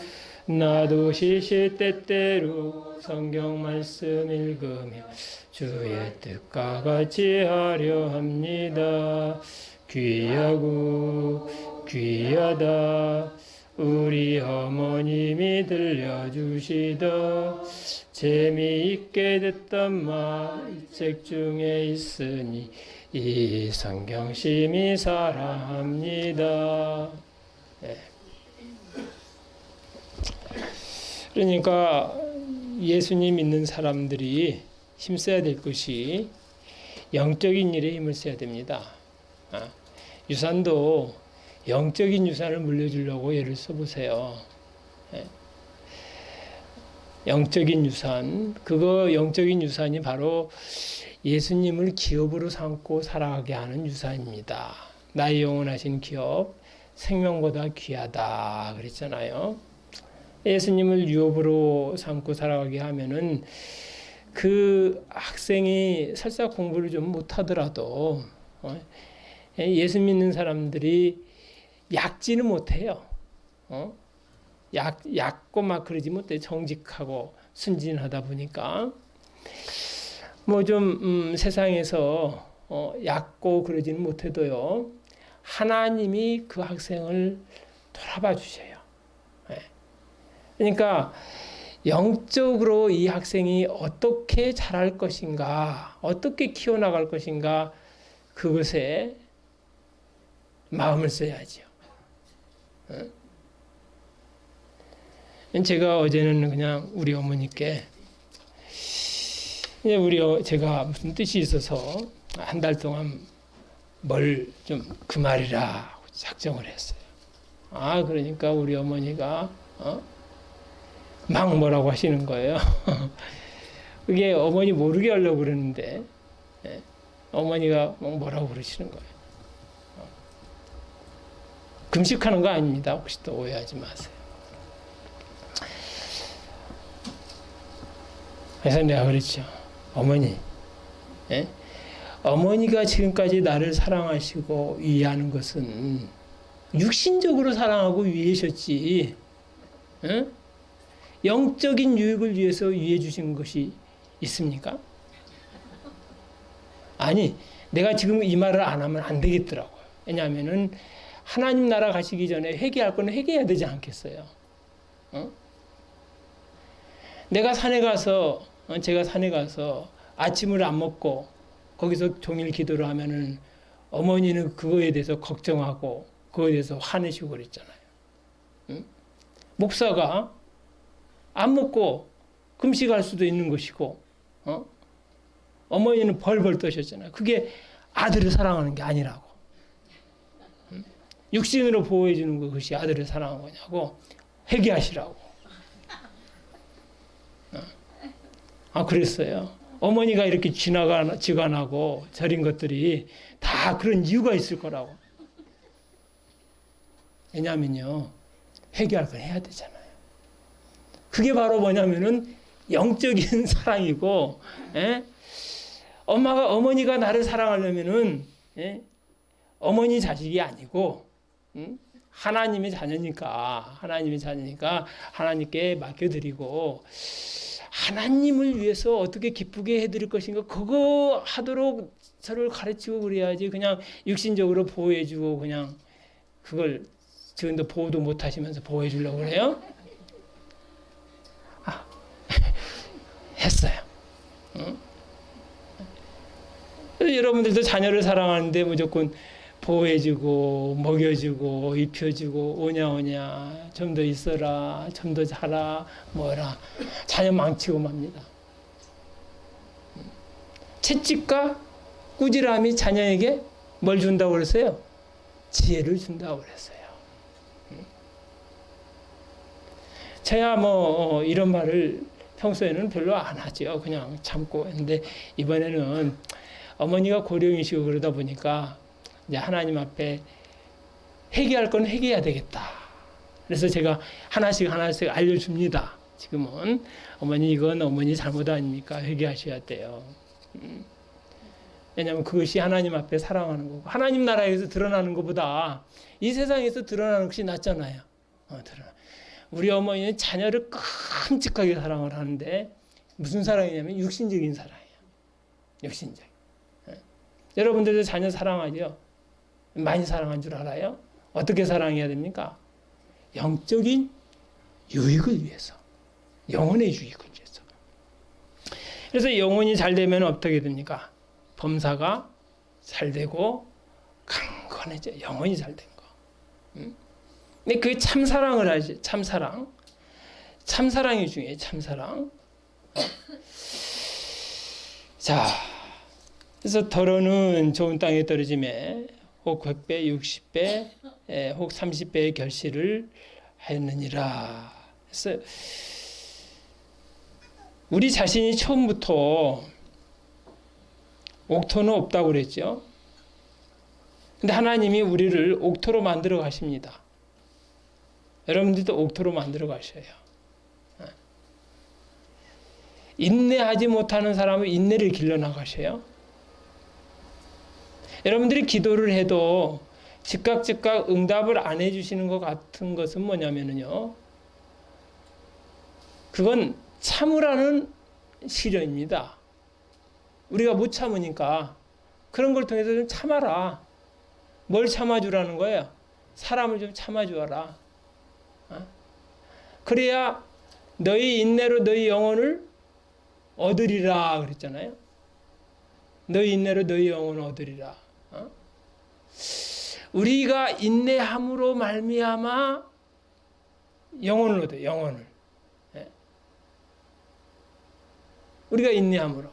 나도 시시때때로 성경 말씀 읽으며 주의 뜻과 같이 하려 합니다. 귀하고 귀하다 우리 어머님이 들려주시던 재미있게 듣던 말 이 책 중에 있으니 이 성경심이 사랑합니다. 네. 그러니까 예수님 믿는 사람들이 힘써야 될 것이 영적인 일에 힘을 써야 됩니다. 유산도 영적인 유산을 물려주려고 예를 써보세요. 영적인 유산, 영적인 유산이 바로 예수님을 기업으로 삼고 살아가게 하는 유산입니다. 나의 영원하신 기업, 생명보다 귀하다 그랬잖아요. 예수님을 유업으로 삼고 살아가게 하면은 그 학생이 설사 공부를 좀 못하더라도 예수 믿는 사람들이 얕지는 못해요. 얕고 막 그러지 못해. 정직하고 순진하다 보니까 뭐 좀 세상에서 얕고 그러지는 못해도요. 하나님이 그 학생을 돌아봐 주셔요. 그러니까 영적으로 이 학생이 어떻게 자랄 것인가, 어떻게 키워나갈 것인가, 그것에 마음을 써야죠. 제가 어제는 그냥 우리 어머니께 제가 무슨 뜻이 있어서 한 달 동안 뭘 좀 그 말이라 작정을 했어요. 그러니까 우리 어머니가 막 뭐라고 하시는 거예요. 그게 어머니 모르게 하려고 그러는데 어머니가 막 뭐라고 그러시는 거예요. 금식하는 거 아닙니다. 혹시 또 오해하지 마세요. 그래서 내가 그랬죠. 어머니, 어머니가 지금까지 나를 사랑하시고 위하는 것은 육신적으로 사랑하고 위하셨지, 영적인 유익을 위해서 위해 주신 것이 있습니까? 아니, 내가 지금 이 말을 안 하면 안 되겠더라고요. 왜냐하면은 하나님 나라 가시기 전에 회개할 거는 회개해야 되지 않겠어요? 제가 산에 가서 아침을 안 먹고 거기서 종일 기도를 하면은 어머니는 그거에 대해서 걱정하고 그거에 대해서 화내시고 그랬잖아요. 목사가 안 먹고 금식할 수도 있는 것이고, 어머니는 벌벌 떠셨잖아요. 그게 아들을 사랑하는 게 아니라고. 육신으로 보호해 주는 것이 아들을 사랑한 거냐고. 회개하시라고. 그랬어요. 어머니가 이렇게 지관하고 저린 것들이 다 그런 이유가 있을 거라고. 왜냐하면요, 회개할 걸 해야 되잖아요. 그게 바로 뭐냐면은 영적인 사랑이고, 어머니가 나를 사랑하려면은 어머니 자식이 아니고 하나님의 자녀니까 하나님께 맡겨드리고 하나님을 위해서 어떻게 기쁘게 해드릴 것인가 그거 하도록 서로를 가르치고 그래야지 그냥 육신적으로 보호해주고 그냥 그걸 지금도 보호도 못하시면서 보호해주려고 그래요? 했어요. 여러분들도 자녀를 사랑하는데 무조건 보호해주고 먹여주고 입혀주고 오냐 좀 더 있어라 좀 더 자라 뭐라 자녀 망치고 맙니다. 채찍과 꾸지람이 자녀에게 뭘 준다고 그랬어요? 지혜를 준다고 그랬어요. 저야 뭐 이런 말을 평소에는 별로 안 하죠. 그냥 참고 했는데 이번에는 어머니가 고령이시고 그러다 보니까 이제 하나님 앞에 회개할 건 회개해야 되겠다. 그래서 제가 하나씩 알려줍니다. 지금은 어머니 이건 어머니 잘못 아닙니까? 회개하셔야 돼요. 왜냐하면 그것이 하나님 앞에 사랑하는 거고 하나님 나라에서 드러나는 것보다 이 세상에서 드러나는 것이 낫잖아요. 우리 어머니는 자녀를 끔찍하게 사랑을 하는데 무슨 사랑이냐면 육신적인 사랑이에요. 육신적. 여러분들도 자녀 사랑하죠? 많이 사랑한 줄 알아요? 어떻게 사랑해야 됩니까? 영적인 유익을 위해서. 영혼의 유익을 위해서. 그래서 영혼이 잘 되면 어떻게 됩니까? 범사가 잘 되고 강건해져. 영혼이 잘 된 거. 근데 그게 참사랑을 하지. 참사랑. 참사랑이 중요해요. 참사랑. 자, 그래서 더러는 좋은 땅에 떨어짐에 혹 100배, 60배, 혹 30배의 결실을 하였느니라. 그래서 우리 자신이 처음부터 옥토는 없다고 그랬죠. 근데 하나님이 우리를 옥토로 만들어 가십니다. 여러분들도 옥토로 만들어 가셔요. 인내하지 못하는 사람은 인내를 길러 나가셔요. 여러분들이 기도를 해도 즉각 응답을 안 해주시는 것 같은 것은 뭐냐면요. 그건 참으라는 시련입니다. 우리가 못 참으니까 그런 걸 통해서 좀 참아라. 뭘 참아주라는 거예요? 사람을 좀 참아주어라. 그래야 너희 인내로 너희 영혼을 얻으리라 그랬잖아요. 너희 인내로 너희 영혼을 얻으리라. 우리가 인내함으로 말미암아 영혼을 얻어요. 영혼을. 우리가 인내함으로.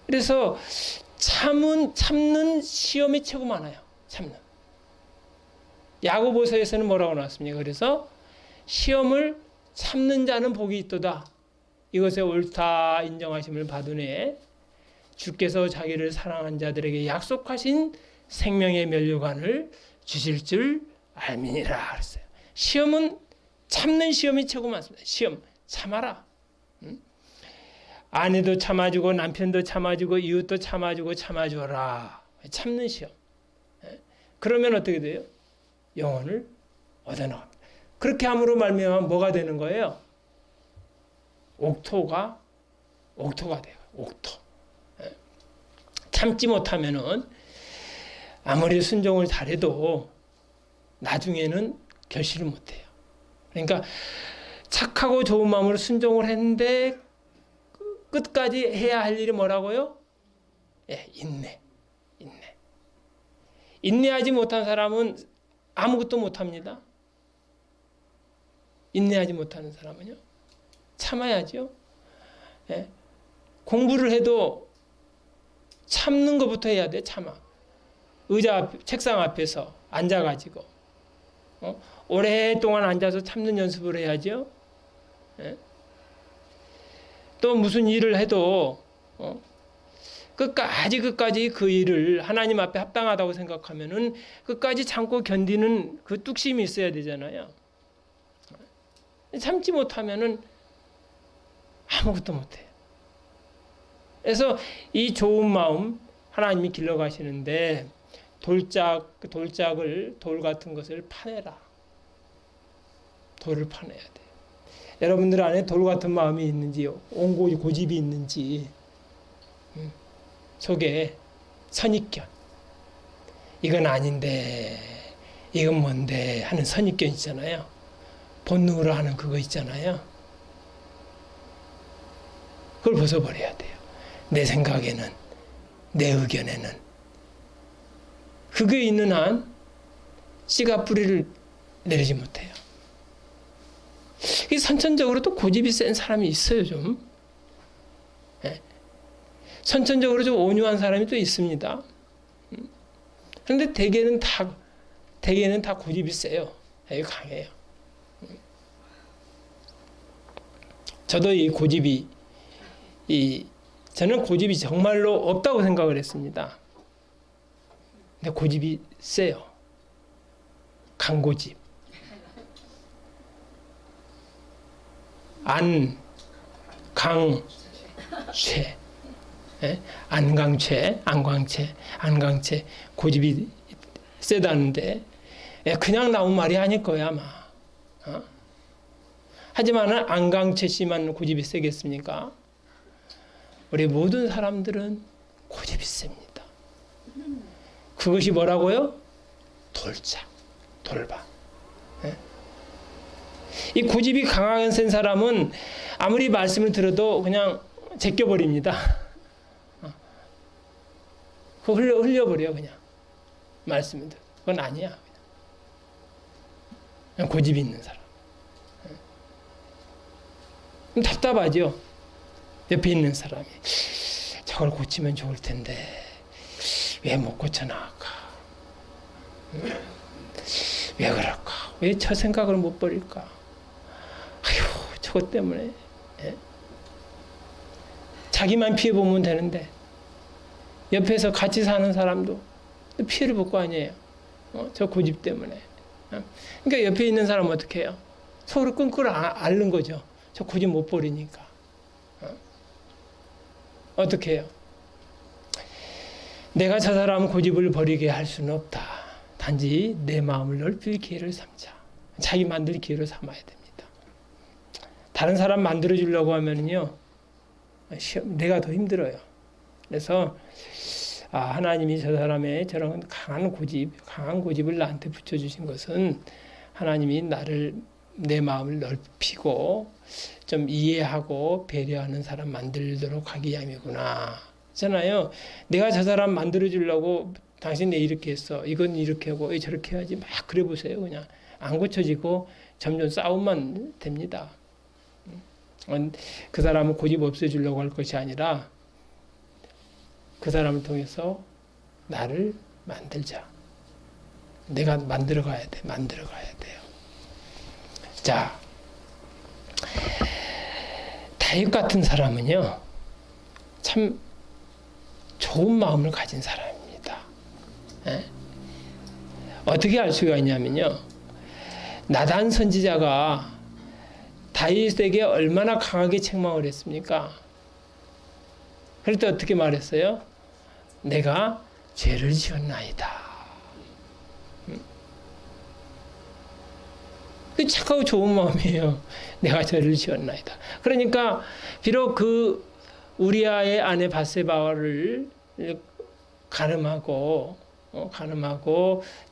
그래서 참는 시험이 최고 많아요. 참는. 야고보서에서는 뭐라고 나왔습니까? 그래서 시험을 참는 자는 복이 있도다. 이것에 옳다 인정하심을 받으네 주께서 자기를 사랑한 자들에게 약속하신 생명의 면류관을 주실 줄 알미니라 그랬어요. 시험은 참는 시험이 최고 많습니다. 시험 참아라. 아내도 참아주고 남편도 참아주고 이웃도 참아주고 참아줘라. 참는 시험. 그러면 어떻게 돼요? 영혼을 얻어나갑니다. 그렇게 함으로 말미암아 뭐가 되는 거예요? 옥토가 돼요. 옥토. 참지 못하면은 아무리 순종을 잘해도 나중에는 결실을 못해요. 그러니까 착하고 좋은 마음으로 순종을 했는데 끝까지 해야 할 일이 뭐라고요? 인내. 인내하지 못한 사람은 아무것도 못합니다. 인내하지 못하는 사람은요. 참아야죠. 공부를 해도 참는 것부터 해야 돼. 참아. 책상 앞에서 앉아가지고 오랫동안 앉아서 참는 연습을 해야죠. 또 무슨 일을 해도 끝까지 그 일을 하나님 앞에 합당하다고 생각하면은 끝까지 참고 견디는 그 뚝심이 있어야 되잖아요. 참지 못하면은 아무것도 못해요. 그래서 이 좋은 마음, 하나님이 길러 가시는데 돌 같은 것을 파내라. 돌을 파내야 돼. 여러분들 안에 돌 같은 마음이 있는지, 고집이 있는지, 속에 선입견, 이건 아닌데, 이건 뭔데 하는 선입견 있잖아요. 본능으로 하는 그거 있잖아요. 그걸 벗어버려야 돼요. 내 생각에는, 내 의견에는. 그게 있는 한 씨가 뿌리를 내리지 못해요. 선천적으로 또 고집이 센 사람이 있어요, 좀. 네. 선천적으로 좀 온유한 사람이 또 있습니다. 그런데 대개는 다 고집이 세요. 강해요. 저도 저는 고집이 정말로 없다고 생각을 했습니다. 근데 고집이 세요. 강고집. 안강최. 안강최. 고집이 세다는데, 그냥 나온 말이 아닐 거야, 아마. 하지만 안강채 씨만 고집이 세겠습니까? 우리 모든 사람들은 고집이 셉니다. 그것이 뭐라고요? 돌반. 이 고집이 강하게 센 사람은 아무리 말씀을 들어도 그냥 제껴버립니다. 그거 흘려버려, 그냥. 말씀을 들어. 그건 아니야. 그냥 고집이 있는 사람. 그럼 답답하죠. 옆에 있는 사람이 저걸 고치면 좋을 텐데 왜 못 고쳐나갈까? 왜 그럴까? 왜 저 생각을 못 버릴까? 아휴, 저것 때문에. 자기만 피해보면 되는데 옆에서 같이 사는 사람도 피해를 볼 거 아니에요. 저 고집 때문에. 그러니까 옆에 있는 사람은 어떻게 해요? 서로 끈끈 앓는 거죠. 저 고집 못 버리니까. 어떻게 해요? 내가 저 사람 고집을 버리게 할 수는 없다. 단지 내 마음을 넓힐 기회를 삼자. 자기 만들 기회를 삼아야 됩니다. 다른 사람 만들어주려고 하면요, 내가 더 힘들어요. 그래서 하나님이 저 사람의 저런 강한 고집을 나한테 붙여주신 것은 하나님이 내 마음을 넓히고 좀 이해하고 배려하는 사람 만들도록 하기 위함이구나. 잖아요. 내가 저 사람 만들어주려고 당신 내 이렇게 했어. 이건 이렇게 하고 저렇게 해야지. 막 그래 보세요. 그냥 안 고쳐지고 점점 싸움만 됩니다. 그 사람은 고집 없애주려고 할 것이 아니라 그 사람을 통해서 나를 만들자. 내가 만들어가야 돼요. 자, 다윗 같은 사람은요, 참 좋은 마음을 가진 사람입니다. 어떻게 알 수가 있냐면요, 나단 선지자가 다윗에게 얼마나 강하게 책망을 했습니까? 그럴 때 어떻게 말했어요? 내가 죄를 지었나이다. 그 착하고 좋은 마음이에요. 내가 죄를 지었나이다. 그러니까 비록 그 우리아의 아내 바세바를 가늠하고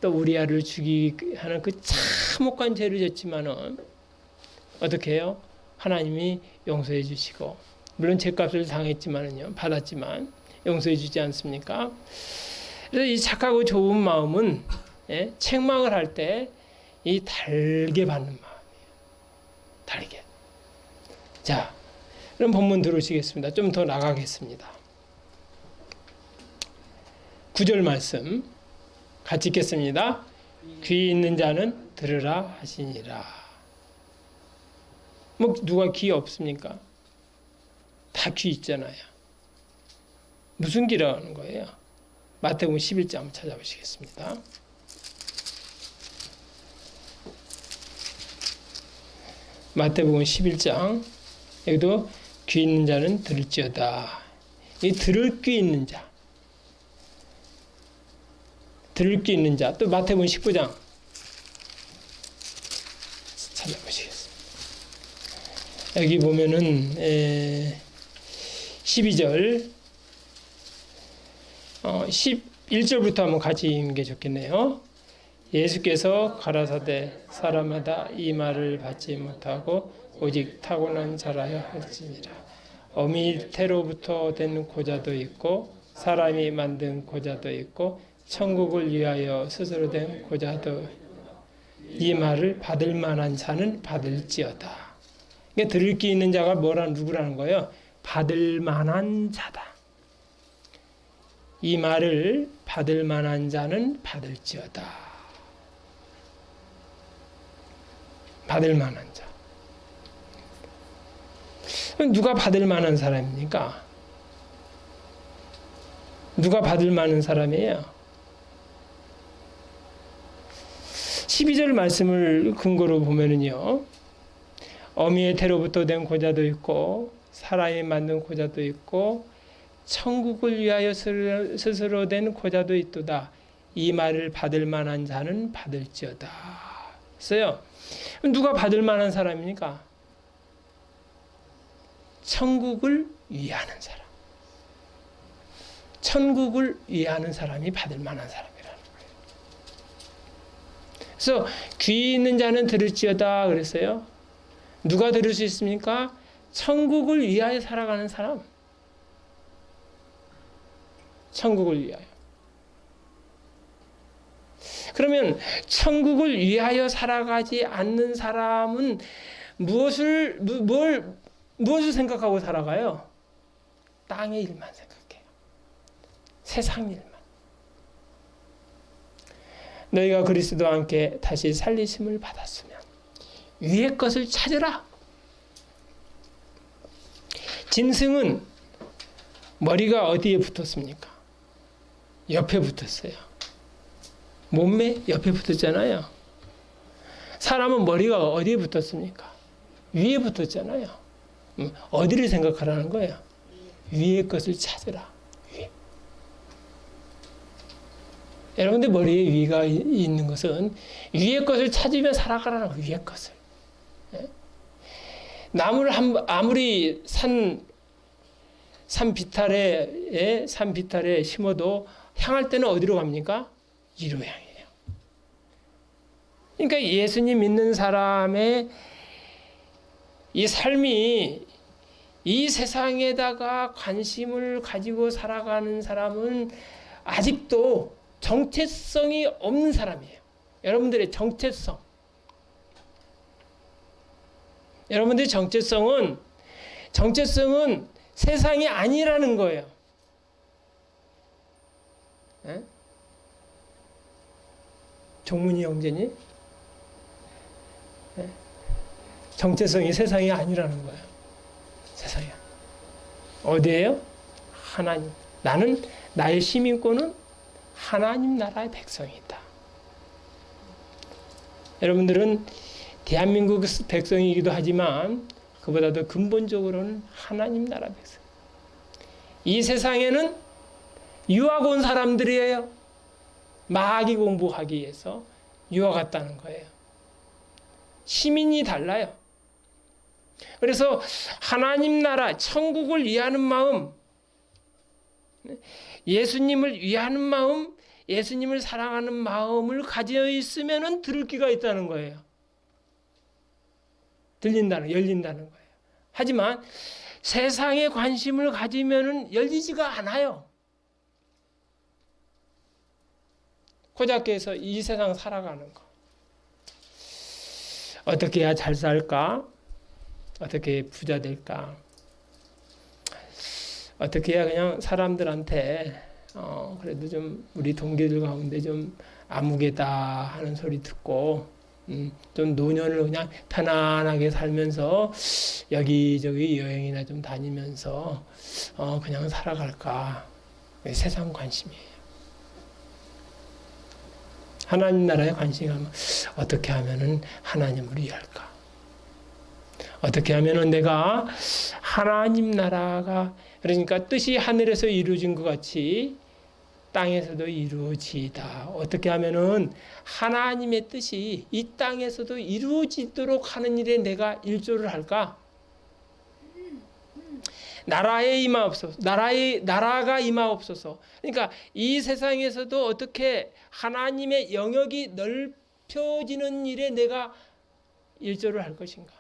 또 우리아를 죽이게 하는 그 참혹한 죄를 졌지만은 어떻게 해요? 하나님이 용서해 주시고, 물론 죄값을 받았지만 용서해 주지 않습니까? 그래서 이 착하고 좋은 마음은 책망을 할 때 이 달게 받는 마음이에요. 달게. 자, 그럼 본문 들으시겠습니다. 좀 더 나가겠습니다. 9절 말씀 같이 읽겠습니다. 귀 있는 자는 들으라 하시니라. 뭐 누가 귀 없습니까? 다 귀 있잖아요. 무슨 귀라는 거예요? 마태복음 11장 한번 찾아보시겠습니다. 마태복음 11장, 여기도 귀 있는 자는 들을지어다. 이 들을 귀 있는 자. 들을 게 있는 자. 또 마태복음 19장 찾아보시겠습니다. 여기 보면은 12절 11절부터 한번 같이 읽는 게 좋겠네요. 예수께서 가라사대 사람마다 이 말을 받지 못하고 오직 타고난 자라야 할지니라. 어미 태로부터 된 고자도 있고 사람이 만든 고자도 있고 천국을 위하여 스스로 된 고자도 이 말을 받을 만한 자는 받을지어다. 그러니까 들을 게 있는 자가 누구라는 거예요? 받을 만한 자다. 이 말을 받을 만한 자는 받을지어다. 받을 만한 자. 누가 받을 만한 사람입니까? 누가 받을 만한 사람이에요? 12절 말씀을 근거로 보면은요, 어미의 태로부터 된 고자도 있고 사람이 만든 고자도 있고 천국을 위하여 스스로 된 고자도 있도다. 이 말을 받을 만한 자는 받을지어다. 했어요. 누가 받을 만한 사람입니까? 천국을 위하는 사람. 천국을 위하는 사람이 받을 만한 사람이라는 거예요. 그래서 귀 있는 자는 들을지어다 그랬어요. 누가 들을 수 있습니까? 천국을 위하여 살아가는 사람. 천국을 위하여. 그러면 천국을 위하여 살아가지 않는 사람은 무엇을 생각하고 살아가요? 땅의 일만 생각해요. 세상 일만. 너희가 그리스도와 함께 다시 살리심을 받았으면 위의 것을 찾으라. 짐승은 머리가 어디에 붙었습니까? 옆에 붙었어요. 몸매 옆에 붙었잖아요. 사람은 머리가 어디에 붙었습니까? 위에 붙었잖아요. 어디를 생각하라는 거예요? 위의 것을 찾으라. 위에. 여러분들 머리에 위가 있는 것은 위의 것을 찾으며 살아가라는 거예요. 위의 것을. 나무를 아무리 산 비탈에 심어도 향할 때는 어디로 갑니까? 이로 향해요. 그러니까 예수님 믿는 사람의 이 삶이 이 세상에다가 관심을 가지고 살아가는 사람은 아직도 정체성이 없는 사람이에요. 여러분들의 정체성. 여러분들의 정체성은 세상이 아니라는 거예요. 에? 종문이 형제니? 에? 정체성이 세상이 아니라는 거예요. 세상이. 어디예요? 하나님. 나는 나의 시민권은 하나님 나라의 백성이다. 여러분들은 대한민국 백성이기도 하지만 그보다도 근본적으로는 하나님 나라 백성. 이 세상에는 유학 온 사람들이에요. 마귀 공부하기 위해서 유학 갔다는 거예요. 시민이 달라요. 그래서 하나님 나라, 천국을 위하는 마음, 예수님을 위하는 마음, 예수님을 사랑하는 마음을 가져 있으면 들을 귀가 있다는 거예요. 열린다는 거예요. 하지만 세상에 관심을 가지면 열리지가 않아요. 고작해서 이 세상 살아가는 거. 어떻게 해야 잘 살까? 어떻게 부자 될까? 어떻게 해야 그냥 사람들한테 그래도 좀 우리 동기들 가운데 좀 아무개다 하는 소리 듣고 좀 노년을 그냥 편안하게 살면서 여기저기 여행이나 좀 다니면서 그냥 살아갈까? 세상 관심이에요. 하나님 나라에 관심이 가면 어떻게 하면은 하나님을 위할까? 어떻게 하면은 내가 하나님 나라가 그러니까 뜻이 하늘에서 이루어진 것 같이 땅에서도 이루어지이다. 어떻게 하면은 하나님의 뜻이 이 땅에서도 이루어지도록 하는 일에 내가 일조를 할까? 나라에 임하옵소서. 나라가 임하옵소서. 그러니까 이 세상에서도 어떻게 하나님의 영역이 넓혀지는 일에 내가 일조를 할 것인가?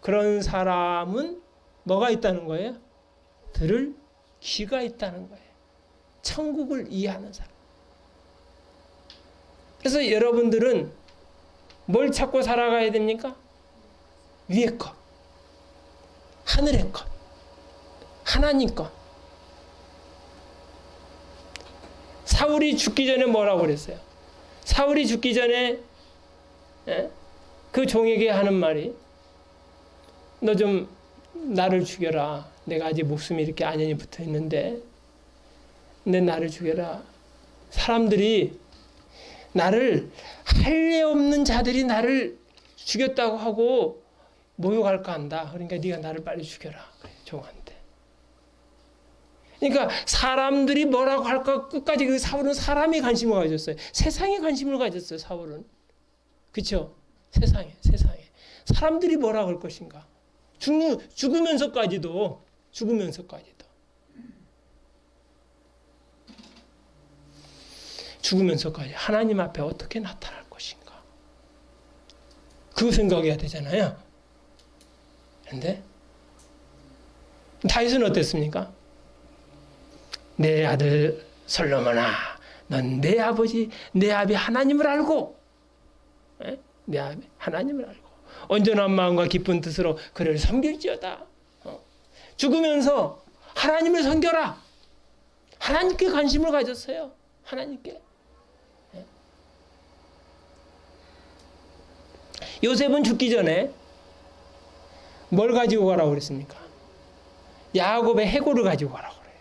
그런 사람은 뭐가 있다는 거예요? 들을 귀가 있다는 거예요. 천국을 이해하는 사람. 그래서 여러분들은 뭘 찾고 살아가야 됩니까? 위의 것, 하늘의 것, 하나님 것. 사울이 죽기 전에 뭐라고 그랬어요? 사울이 죽기 전에 그 종에게 하는 말이 너 좀 나를 죽여라. 내가 아직 목숨이 이렇게 안연히 붙어 있는데 내 나를 죽여라. 사람들이 나를 할례 없는 자들이 나를 죽였다고 하고 모욕할까 한다. 그러니까 네가 나를 빨리 죽여라. 그래, 종한테. 그러니까 사람들이 뭐라고 할까 끝까지 그 사울은 사람이 관심을 가졌어요. 세상에 관심을 가졌어요. 사울은. 그렇죠? 세상에. 사람들이 뭐라고 할 것인가. 죽으면서까지도 죽으면서까지 하나님 앞에 어떻게 나타날 것인가. 그 생각해야 되잖아요. 그런데 다윗은 어땠습니까? 내 아들 솔로몬아, 넌 내 아버지 하나님을 알고, 내 아버지 하나님을 알고 온전한 마음과 기쁜 뜻으로 그를 섬길지어다. 죽으면서 하나님을 섬겨라. 하나님께 관심을 가졌어요. 하나님께. 요셉은 죽기 전에 뭘 가지고 가라고 그랬습니까? 야곱의 해골을 가지고 가라고 그래요.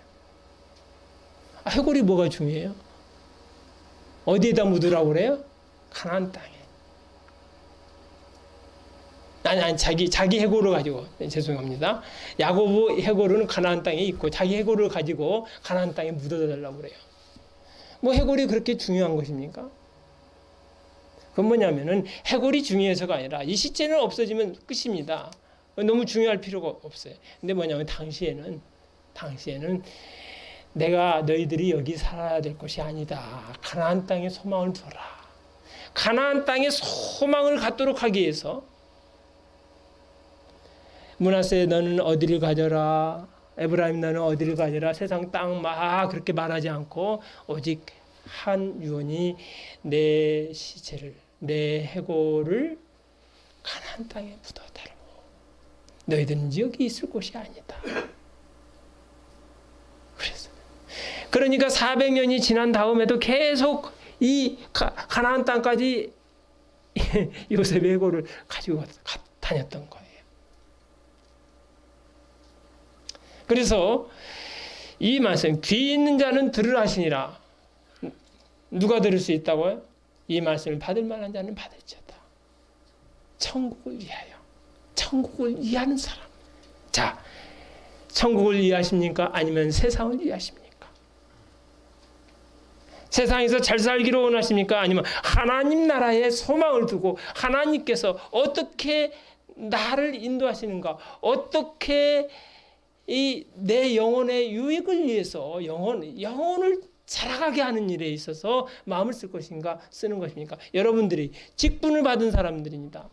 해골이 뭐가 중요해요? 어디에다 묻으라고 그래요? 가나안 땅에. 아니 자기 해골을 가지고, 죄송합니다. 야곱의 해골은 가나안 땅에 있고 자기 해골을 가지고 가나안 땅에 묻어달라고 그래요. 뭐 해골이 그렇게 중요한 것입니까? 그건 뭐냐면은 해골이 중요해서가 아니라 이 시체는 없어지면 끝입니다. 너무 중요할 필요가 없어요. 근데 뭐냐면 당시에는 내가 너희들이 여기 살아야 될 것이 아니다. 가나안 땅에 소망을 둬라. 가나안 땅에 소망을 갖도록 하기 위해서 므낫세 너는 어디를 가져라. 에브라임 너는 어디를 가져라. 세상 땅 막 그렇게 말하지 않고 오직 한 유언이 내 시체를, 내 해골을 가나안 땅에 묻어달라고. 너희들은 여기 있을 곳이 아니다. 그래서 그러니까 400년이 지난 다음에도 계속 이 가나안 땅까지 요셉의 해골을 가지고 다녔던 거예요. 그래서 이 말씀, 귀 있는 자는 들으라 하시니라. 누가 들을 수 있다고요? 이 말씀을 받을 만한 자는 받을지어다. 천국을 위하여. 천국을 이해하는 사람. 자, 천국을 이해하십니까? 아니면 세상을 이해하십니까? 세상에서 잘 살기를 원하십니까? 아니면 하나님 나라에 소망을 두고 하나님께서 어떻게 나를 인도하시는가? 어떻게 이 내 영혼의 유익을 위해서 영혼을 자라가게 하는 일에 있어서 마음을 쓸 것인가 쓰는 것입니까? 여러분들이 직분을 받은 사람들입니다.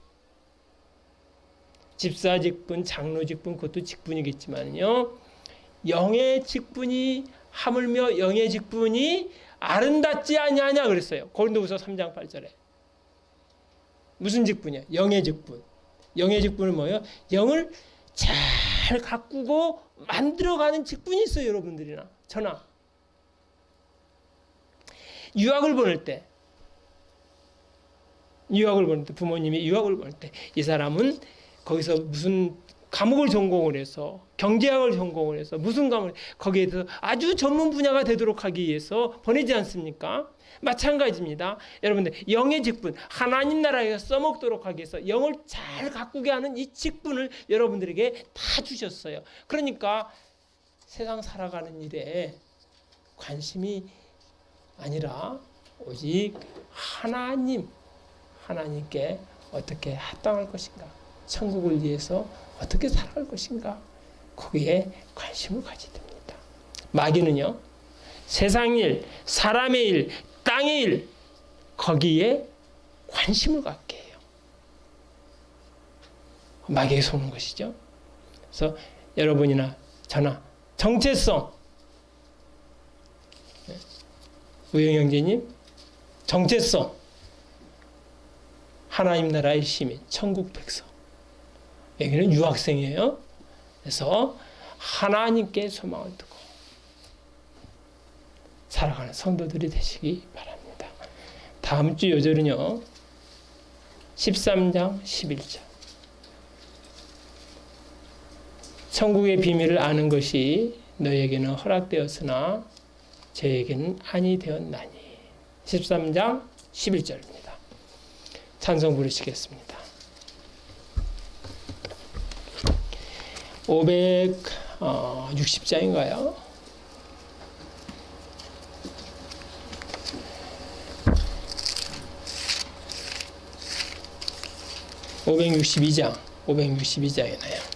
집사 직분, 장로 직분, 그것도 직분이겠지만요. 영의 직분이 하물며 영의 직분이 아름답지 아니하냐 그랬어요. 고린도후서 3장 8절에. 무슨 직분이야? 영의 직분. 영의 직분은 뭐예요? 영을 잘 가꾸고 만들어가는 직분이 있어요. 여러분들이나 저나. 유학을 보낼 때 부모님이 유학을 보낼 때 이 사람은 거기서 무슨 과목을 전공을 해서 경제학을 전공을 해서 무슨 과목을 거기에서 아주 전문 분야가 되도록 하기 위해서 보내지 않습니까? 마찬가지입니다. 여러분들 영의 직분 하나님 나라에 써먹도록 하기 위해서 영을 잘 가꾸게 하는 이 직분을 여러분들에게 다 주셨어요. 그러니까 세상 살아가는 일에 관심이 아니라 오직 하나님께 어떻게 합당할 것인가, 천국을 위해서 어떻게 살아갈 것인가, 거기에 관심을 가지게 됩니다. 마귀는요, 세상 일, 사람의 일, 땅의 일, 거기에 관심을 갖게 해요. 마귀에게 속는 것이죠. 그래서 여러분이나 저나 정체성, 우영 형제님, 정체성, 하나님 나라의 시민, 천국 백성. 여기는 유학생이에요. 그래서 하나님께 소망을 두고 살아가는 성도들이 되시기 바랍니다. 다음 주 요절은요, 13장 11절. 천국의 비밀을 아는 것이 너에게는 허락되었으나 저에게는 아니 되었나니. 13장 11절입니다. 찬송 부르시겠습니다. 560장인가요? (562장) 562장이네요.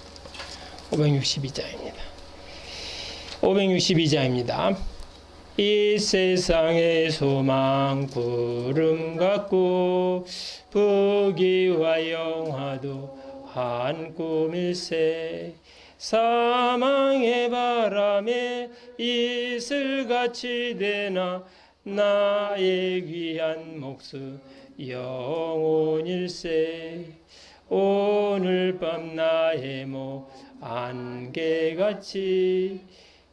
562장입니다. 562장입니다. 이 세상의 소망 구름 같고 부귀와 영화도 한 꿈일세. 사망의 바람에 이슬같이 되나 나의 귀한 목숨 영혼일세. 오늘 밤 나의 목 안개같이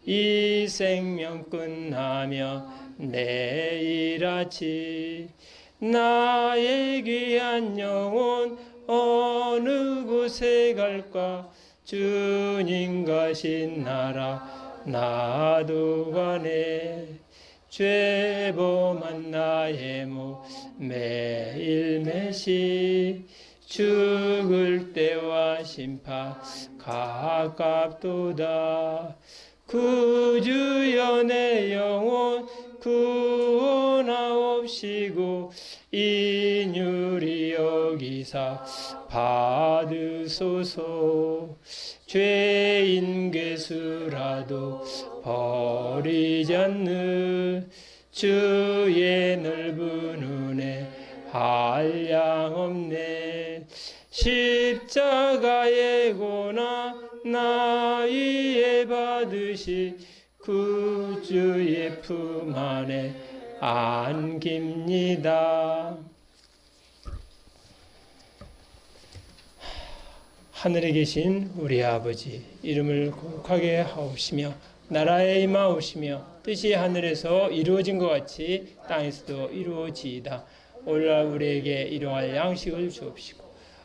이 생명 끝나며 내일 아침 나의 귀한 영혼 어느 곳에 갈까. 주님 가신 나라 나도 가네. 죄범한 나의 목 매일매시 죽을 때와 심판 가깝도다. 구주여 내 영혼 구원하옵시고 인율이 여기사 받으소서. 죄인 괴수라도 버리지 않는 주의 넓은 은혜 한량없네. 십자가의 고난 나 위에 받으시 구주의 품 안에 안깁니다. 하늘에 계신 우리 아버지, 이름을 거룩하게 하옵시며 나라에 임하옵시며 뜻이 하늘에서 이루어진 것 같이 땅에서도 이루어지이다. 오늘날 우리에게 일용할 양식을 주옵시고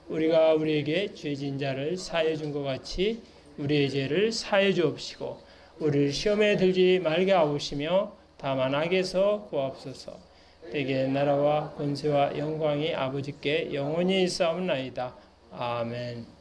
우리가 우리에게 죄진 자를 사해 준 것 같이 우리의 죄를 사해 주옵시고 우리를 시험에 들지 말게 하옵시며 다만 악에서 구하옵소서. 대개 나라와 권세와 영광이 아버지께 영원히 있사옵나이다. 아멘.